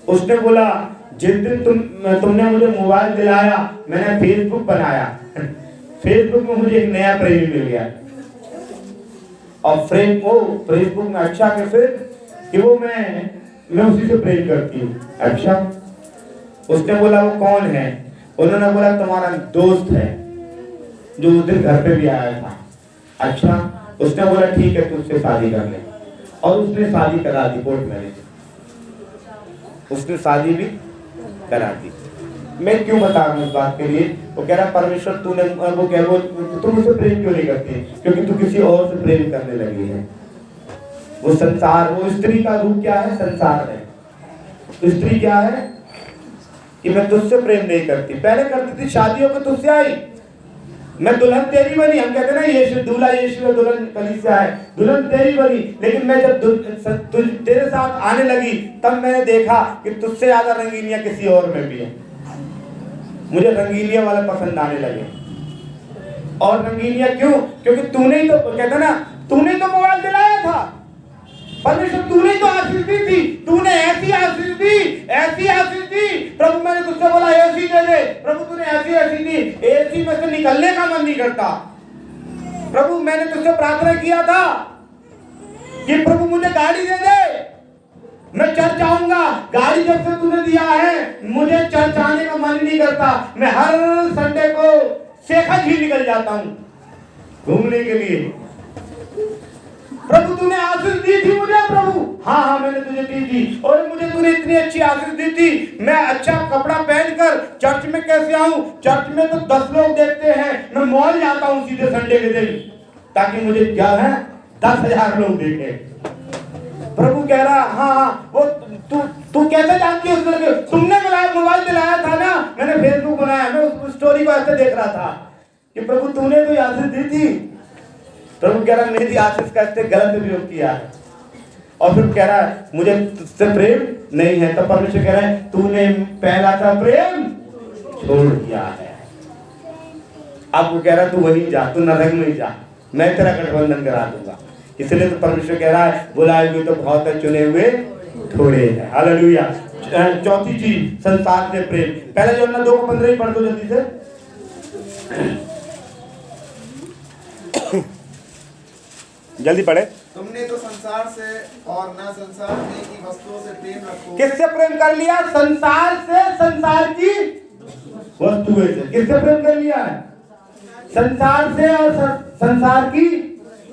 उसने बोला जिस दिन तुमने मुझे मोबाइल दिलाया, मैंने फेसबुक बनाया, फेसबुक में मुझे एक नया प्रेमी मिल गया, और फेसबुक में अच्छा कैसे कि वो मैं उसी से प्रेम करती हूँ। अच्छा, उसने बोला वो कौन है? उन्होंने बोला तुम्हारा दोस्त है जो उस दिन घर पे भी आया था। अच्छा, उसने बोला ठीक है, तू उससे शादी कर ले, और उसने शादी करा दी, कोर्ट मैरिज, उसने शादी भी करा दी। मैं क्यों बता रहा हूँ इस बात के लिए? वो कह रहा परमेश्वर तूने वो तुम उससे प्रेम क्यों नहीं करती? क्योंकि तू किसी और से प्रेम करने लगी है। वो संसार, वो स्त्री का रूप क्या है? संसार है। तो स्त्री क्या है कि मैं तुझसे प्रेम नहीं करती। पहले करती थी, शादियों को तुझसे आई, मैं दुल्हन तेरी बनी। हम कहते ना यीशु दूल्हा, यीशु है दुल्हन, कलीसिया है, दुल्हन तेरी बनी। लेकिन मैं जब तेरे साथ आने लगी तब मैंने देखा कि तुझसे ज्यादा रंगीनियां किसी और में भी है। मुझे रंगीनियां वाले पसंद आने लगे। और रंगीनियां क्यों? क्योंकि तूने ही तो, कहता ना, तूने तो मोबाइल दिलाया था। परमेश्वर तूने तो आशीष दी थी, तूने ऐसी आशीष दी, ऐसी आशीष दी। प्रभु मैंने तुझसे बोला एसी दे दे, प्रभु तूने ऐसी ऐसी दी, एसी में से निकलने का मन नहीं करता। प्रभु मैंने तुझसे प्रार्थना किया था कि प्रभु मुझे गाड़ी दे दे, मैं चर्च आऊंगा। गाड़ी जब से तूने दिया है मुझे चर्च आने का मन नहीं करता। मैं हर संडे को शेखा झील निकल जाता हूँ घूमने के लिए। प्रभु तूने आशीष दी थी मुझे। प्रभु हाँ मैंने तुझे दी थी, और मुझे तूने इतनी अच्छी आशीष दी थी। मैं अच्छा कपड़ा पहनकर चर्च में कैसे आऊं? चर्च में तो 10 लोग देखते हैं, मैं मॉल जाता हूं सीधे संडे के दिन, ताकि मुझे क्या है 10,000 लोग देखे। प्रभु कह रहा हाँ वो तू कैसे जानती है उस लड़के? तुमने मोबाइल दिलाया था ना, मैंने फेसबुक बनाया, मैं उस स्टोरी को ऐसे देख रहा था कि प्रभु तूने तो आशीष दी थी। प्रभु कह रहा है मेरी आशीष का इससे गलत उपयोग किया है। और फिर कह रहा है मुझे तुझसे प्रेम नहीं है। तो परमेश्वर कह रहा है तूने पहला सा प्रेम छोड़ दिया है। अब वो कह रहा है तू वहीं जा, तू नरक में जा, मैं तेरा गठबंधन करा दूंगा। इसलिए तो परमेश्वर कह रहा है बुलाए हुए तो बहुत है, चुने हुए थोड़े हैं। हालेलुया। चौथी चीज संसार से प्रेम। पहले जो ना 2:15 ही पढ़ दो जल्दी से। जल्दी पढ़े।
तुमने तो संसार से और न संसार में की वस्तुओं से प्रेम रखो।
किससे प्रेम कर लिया? संसार से, संसार की वस्तुएं से। किससे प्रेम कर लिया है? संसार से और संसार की।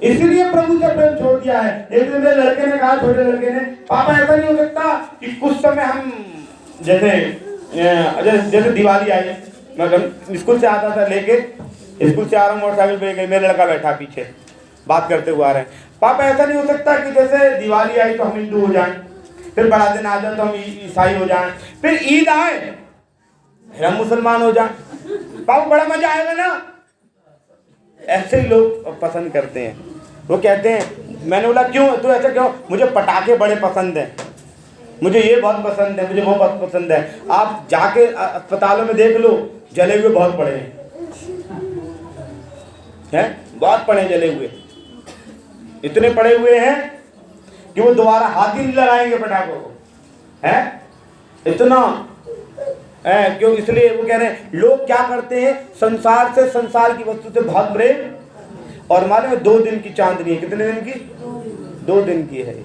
इसलिए प्रभु से प्रेम छोड़ दिया है। एक दिन मेरे लड़के ने कहा, छोटे लड़के ने, पापा ऐसा नहीं हो सकता कि कुछ समय हम जैसे दिवाली आई, मतलब स्कूल से आता था लेके, स्कूल से आ रहा हूँ मोटरसाइकिल पे, मेरा लड़का बैठा पीछे बात करते हुए आ रहे हैं। पापा ऐसा नहीं हो सकता कि जैसे दिवाली आई तो हम हिंदू हो जाएं, फिर बड़ा दिन आ जाए तो हम ईसाई हो जाएं, फिर ईद आए फिर हम मुसलमान हो जाएं। पापा बड़ा मजा आएगा ना। ऐसे ही लोग पसंद करते हैं। वो कहते हैं, मैंने बोला क्यों तू ऐसा क्यों? मुझे पटाखे बड़े पसंद हैं, मुझे ये बहुत पसंद है, मुझे वो बहुत पसंद है। आप जाके अस्पतालों में देख लो, जले हुए बहुत पड़े हैं, बहुत पड़े जले हुए, इतने पड़े हुए हैं कि वो दोबारा हाथ ही नहीं लगाएंगे पटाखों को, है इतना है। क्यों? इसलिए वो कह रहे हैं लोग क्या करते हैं, संसार से, संसार की वस्तु से बहुत प्रेम। और मालूम है 2 दिन की चांदनी है। कितने दिन की? 2 दिन की है।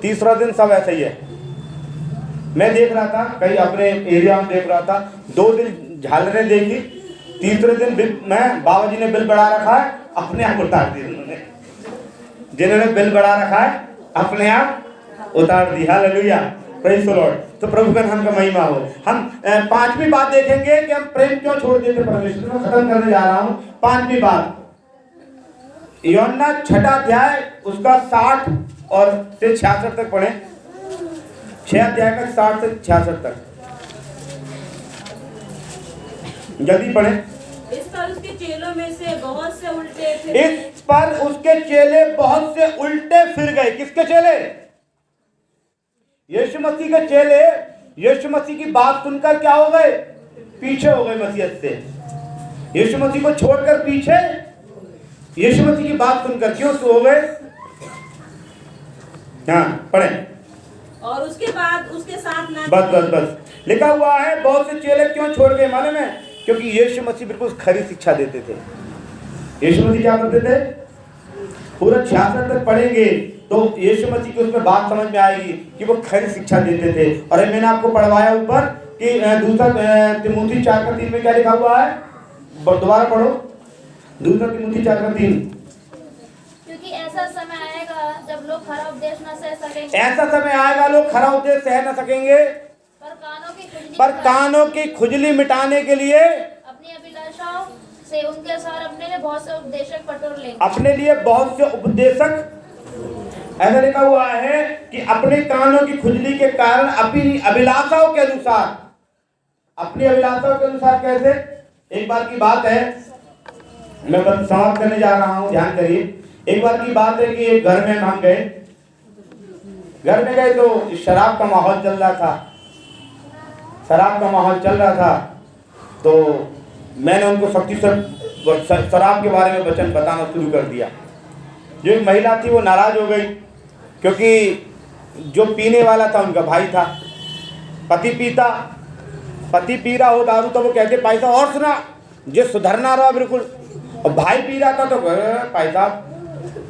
तीसरा दिन सब ऐसा ही है। मैं देख रहा था कहीं अपने एरिया में, देख रहा था 2 दिन झालरें देखी, तीसरे दिन मैं बाबा जी ने बिल बढ़ा रखा है, अपने आप उतार दी उन्होंने। जिन्होंने बिल बढ़ा रखा है अपने आप उतार दी। Hallelujah, praise the Lord. तो प्रभु का नाम का महिमा हो। हम 5वीं बात देखेंगे कि हम प्रेम क्यों छोड़ देते परमेश्वर को। खत्म करने जा रहा हूं। 5वीं बात, यूहन्ना 6 अध्याय उसका 60 और से 66 तक पढ़े। 6 अध्याय का 60 से 66 तक जल्दी पढ़े।
इस पर उसके चेलों में से बहुत से उल्टे फिर
इस पर उसके चेले बहुत से उल्टे फिर गए। किसके चेले? यीशु मसीह के चेले यीशु मसीह की बात सुनकर क्या हो गए? पीछे हो गए मसीहत से। यीशु मसीह को छोड़कर पीछे, यीशु मसीह की बात सुनकर क्यों सो गए? हाँ पढ़े।
और उसके बाद उसके साथ ना
बस लिखा हुआ है बहुत से चेले क्यों छोड़ गए मालूम है? क्योंकि यीशु मसीह बिल्कुल खरी शिक्षा देते थे। यीशु मसीह क्या करते थे? पूरा 66 तक पढ़ेंगे तो यीशु मसीह की उसमें बात समझ में आएगी कि वो खरी शिक्षा देते थे। और मैंने आपको पढ़वाया ऊपर कि दूसरा तिमोथी 4:3 में क्या लिखा हुआ है? दोबारा पढ़ो, दूसरा तिमोथी 4:3।
क्योंकि ऐसा समय आएगा जब लोग खरा उपदेश न सह सकेंगे,
ऐसा समय आएगा लोग खरा उपदेश सह न सकेंगे, पर कानों की खुजली मिटाने के लिए
अपनी अभिलाषाओं से उनके अनुसार अपने लिए बहुत से उपदेशक बटोर लेंगे।
अपने लिए बहुत से उपदेशक, ऐसा लिखा हुआ है कि अपने कानों की खुजली के कारण अपनी अभिलाषाओं के अनुसार, अपनी अभिलाषाओं के अनुसार कैसे? एक बार की बात है, मैं बस समाप्त करने जा रहा हूं, ध्यान करिए। एक बार की बात है कि एक घर में हम गए, घर में गए तो शराब का माहौल चल रहा था, शराब का माहौल चल रहा था। तो मैंने उनको सख्ती से शराब के बारे में वचन बताना शुरू कर दिया। जो एक महिला थी वो नाराज हो गई, क्योंकि जो पीने वाला था उनका भाई था। पति पी रहा हो दारू तो वो कहते भाई साहब और सुना, जो सुधरना रहा बिल्कुल। और भाई पी रहा था तो भाई साहब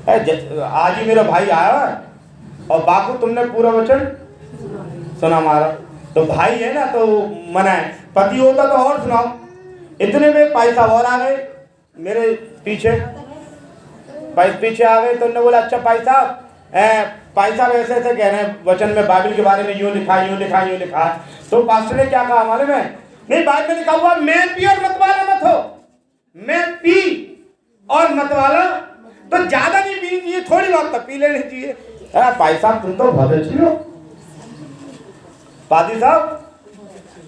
आज ही मेरा भाई आया और बापू तुमने पूरा वचन सुना मारा। तो भाई है ना तो मना है, पति होता तो और सुनाओ। इतने में भाई साहब और आ गए मेरे पीछे आ गए। तो उन्होंने बोला अच्छा भाई साहब ऐसे ऐसे कह रहे हैं वचन में, बाइबल के बारे में यूँ लिखा। तो पास्टर ने क्या कहा मालूम है? नहीं, बाइबल में लिखा हुआ मैं पी और मत वाला मत हो, मैं पी और मत वाला। तो ज्यादा नहीं पीनी चाहिए, थोड़ी बहुत तो पी लेनी चाहिए। भाई साहब तुम तो बहुत अच्छी हो, पादी साहब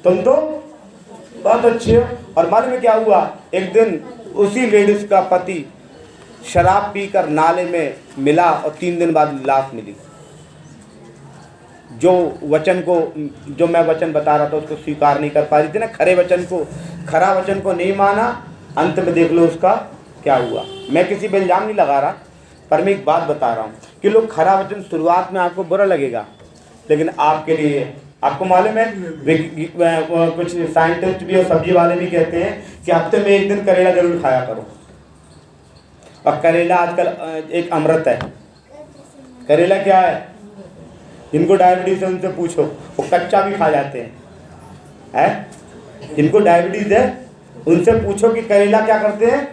तुम तो बहुत अच्छे हो। और मालूम है क्या हुआ? एक दिन उसी लेडीज का पति शराब पीकर नाले में मिला और 3 दिन बाद लाश मिली। जो मैं वचन बता रहा था उसको स्वीकार नहीं कर पा रही थी ना, खरा वचन को नहीं माना। अंत में देख लो उसका क्या हुआ। मैं किसी पे इल्जाम नहीं लगा रहा, पर मैं एक बात बता रहा हूँ कि लोग खरा वचन शुरुआत में आपको बुरा लगेगा, लेकिन आपके लिए, आपको मालूम है कुछ साइंटिस्ट भी और सब्जी वाले भी कहते हैं कि हफ्ते में 1 दिन करेला जरूर खाया करो। और करेला आजकल एक अमृत है। करेला क्या है? जिनको डायबिटीज है उनसे पूछो, वो कच्चा भी खा जाते हैं। जिनको डायबिटीज है उनसे पूछो कि करेला क्या करते हैं,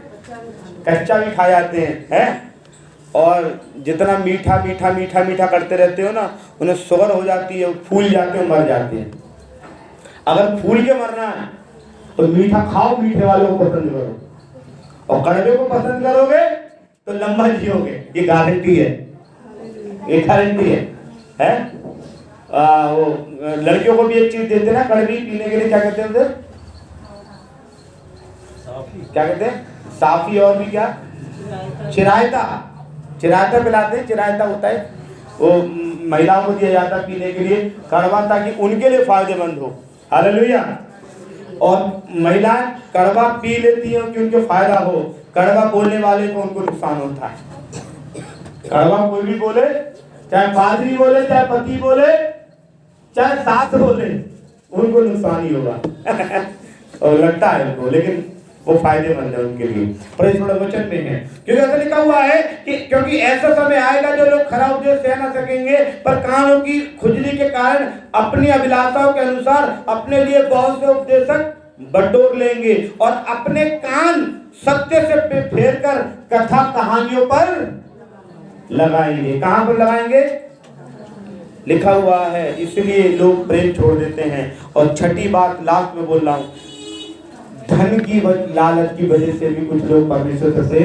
कच्चा भी खा जाते हैं। और जितना मीठा करते रहते हो ना, उन्हें शुगर हो जाती है, फूल जाते हो, मर जाते हैं। अगर फूल के मरना है तो मीठा खाओ, मीठे वालों को पसंद करो, और कड़वे को पसंद करोगे तो लंबा जियोगे। ये गारंटी है। वो लड़कियों को भी एक चीज देते ना कड़वी पीने के लिए, क्या कहते हैं उधर? क्या कहते हैं? साफी और भी क्या? चिरायता पिलाते हैं। चिरायता होता है वो महिलाओं को दिया जाता पीने के लिए कड़वा, ताकि उनके लिए फायदेमंद हो। हालेलुया। और महिलाएं कड़वा पी लेती हैं कि उनको फायदा हो, कड़वा बोलने वाले को उनको नुकसान होता है। कड़वा कोई भी बोले, चाहे पादरी बोले, चाहे पति बोले, चाहे सास बोले, उनको नुकसान ही होगा। और लगता है उनको, लेकिन वो फायदेमंद है उनके लिए। पर इस वचन में है, क्योंकि ऐसा लिखा हुआ है कि क्योंकि ऐसा समय आएगा जो लोग खरा उपदेश सह न सकेंगे, पर कानों की खुजली के कारण अपनी अभिलाषाओं के अनुसार अपने लिए बहुत से उपदेशक बटोर लेंगे और अपने कान सत्य से फेर कर कथा कहानियों पर लगाएंगे। कहां पर लगाएंगे? लिखा हुआ है, इसलिए लोग प्रेम छोड़ देते हैं। और छठी बात लास्ट में बोल रहा हूं, धन की लालच की वजह से भी कुछ लोग परमेश्वर से,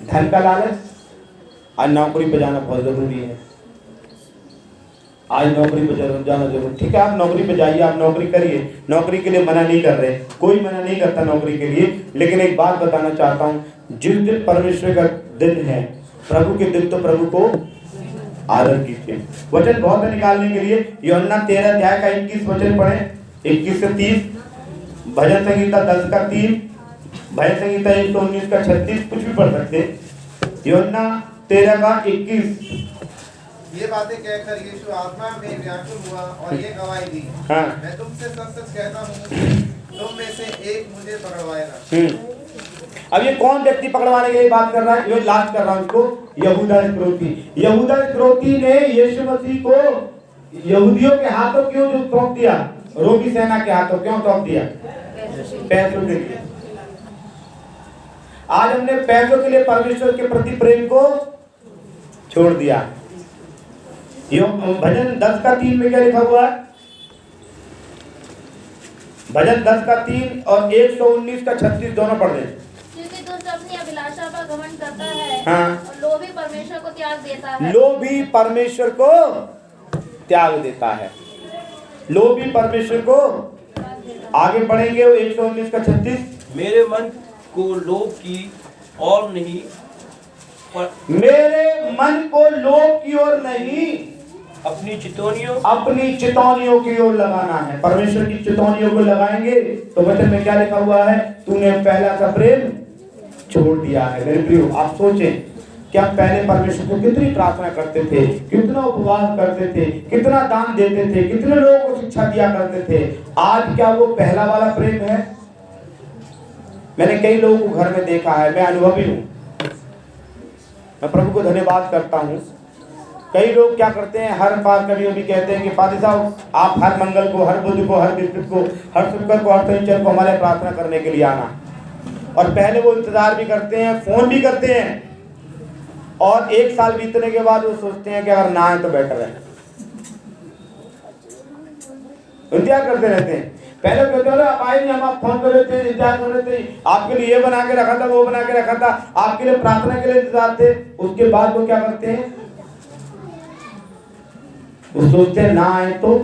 धन का लालच। आज नौकरी पे जाना बहुत जरूरी है, आज नौकरी पे जाना जरूरी। ठीक है, आप नौकरी पे जाइए, आप नौकरी करिए, नौकरी के लिए मना नहीं कर रहे, कोई मना नहीं करता नौकरी के लिए। लेकिन एक बात बताना चाहता हूँ, जिस दिन परमेश्वर का दिन है, प्रभु के दिन, तो प्रभु को आदर कीजिए। वचन बहुत है निकालने के लिए। यूहन्ना 13 अध्याय का 21 वचन पढ़े, 21 से 30। भजन संहिता 10 का 3, भजन संहिता 119 का 36 कुछ भी पढ़ सकते। यूहन्ना 13 का 21।
ये बातें कहकर यीशु आत्मा में व्याकुल हुआ और ये गवाही दी,
हाँ।
मैं तुमसे सच सच कहता हूँ तुम में से एक मुझे पकड़वाएगा।
अब ये कौन व्यक्ति पकड़वाने के लिए बात कर रहा है? ये लास्ट कर रहा हूं इसको। यहूदा इस्करियोती। यहूदा इस्करियोती ने यीशु मसीह को यहूदियों के हाथों क्यों जो सौंप दिया? रोमी सेना के हाथों क्यों सौंप दिया? पैसों के लिए। आज हमने पैसों के लिए परमेश्वर के प्रति प्रेम को छोड़ दिया। भजन 10 का 3 में क्या लिखा हुआ है? भजन 10 का 3 और 119 का 36 दोनों पढ़ दें।
क्योंकि दुष्ट अपनी अभिलाषा पर घमंड करता है,
हाँ।
और लोभी परमेश्वर को त्याग देता है।
लोभी परमेश्वर को त्याग देता है। लोभी परमेश्वर को आगे पढ़ेंगे। वो 119 का 36।
मेरे मन को लोभ की और नहीं पर
मेरे मन को लोभ की ओर नहीं,
अपनी चितौनियों
की ओर लगाना है। परमेश्वर की चितौनियों को लगाएंगे तो वचन में क्या लिखा हुआ है? तूने पहला सा प्रेम छोड़ दिया है। मेरे प्रियो, आप सोचें कि हम पहले परमेश्वर को कितनी प्रार्थना करते थे, कितना उपवास करते थे, कितना दान देते थे, कितने लोगों को शिक्षा दिया करते थे। आज क्या वो पहला वाला प्रेम है? मैंने कई लोगों को घर में देखा है, मैं अनुभवी हूँ। मैं प्रभु को धन्यवाद करता हूँ। कई लोग क्या करते हैं, हर बार कभी कभी कहते हैं कि पादी साहब आप हर मंगल को, हर बुध को, हर बृहस्पति को, हर शुक्र को, हर शनिचर को हमारे प्रार्थना करने के लिए आना। और पहले वो इंतजार भी करते हैं, फोन भी करते हैं, और 1 साल बीतने के बाद वो सोचते हैं कि अगर ना आए तो बेटर है। इंतजार करते रहते हैं। पहले कहते हो आप आए नहीं, हम आप फोन कर रहे थे, इंतजार कर रहे थे, आपके लिए ये बना के रखा था, वो बना के रखा था, आपके लिए प्रार्थना के लिए इंतजार थे। उसके बाद वो क्या करते हैं? वो सोचते हैं ना आए तो,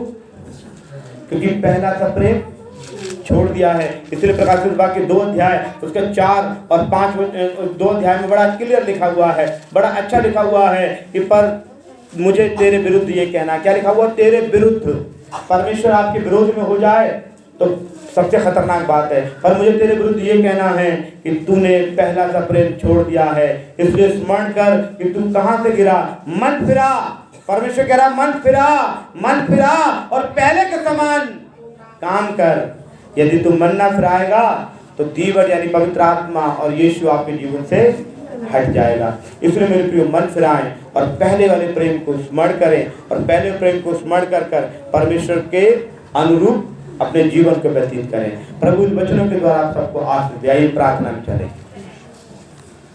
क्योंकि पहला सा प्रेम छोड़ दिया है। इसलिए प्रकाशित वाक्य 2 अध्याय उसके 4 और 5 2 अध्याय में बड़ा क्लियर लिखा हुआ है, बड़ा अच्छा लिखा हुआ है कि पर मुझे तेरे विरुद्ध ये कहना। क्या लिखा हुआ? तेरे विरुद्ध। परमेश्वर आपके विरोध में हो जाए तो सबसे खतरनाक बात है, पर मुझे तेरे विरुद्ध ये कहना है कि तूने पहला सा प्रेम छोड़ दिया है। इसलिए स्मरण कर कि तू कहां से गिरा, मन फिरा। परमेश्वर कह रहा मन फिरा और पहले के समान काम कर। यदि तू मन ना फिराएगा तो दीवर यानी पवित्र आत्मा और यीशु आपके जीवन से हट जाएगा। इसलिए मेरे प्रियो, मन फिराएं और पहले वाले प्रेम को स्मरण करें, और पहले प्रेम को स्मरण कर परमेश्वर के अनुरूप अपने जीवन को व्यतीत करें। प्रभु इन वचनों के द्वारा आप सबको आशीष दे। आइए प्रार्थना में चलें।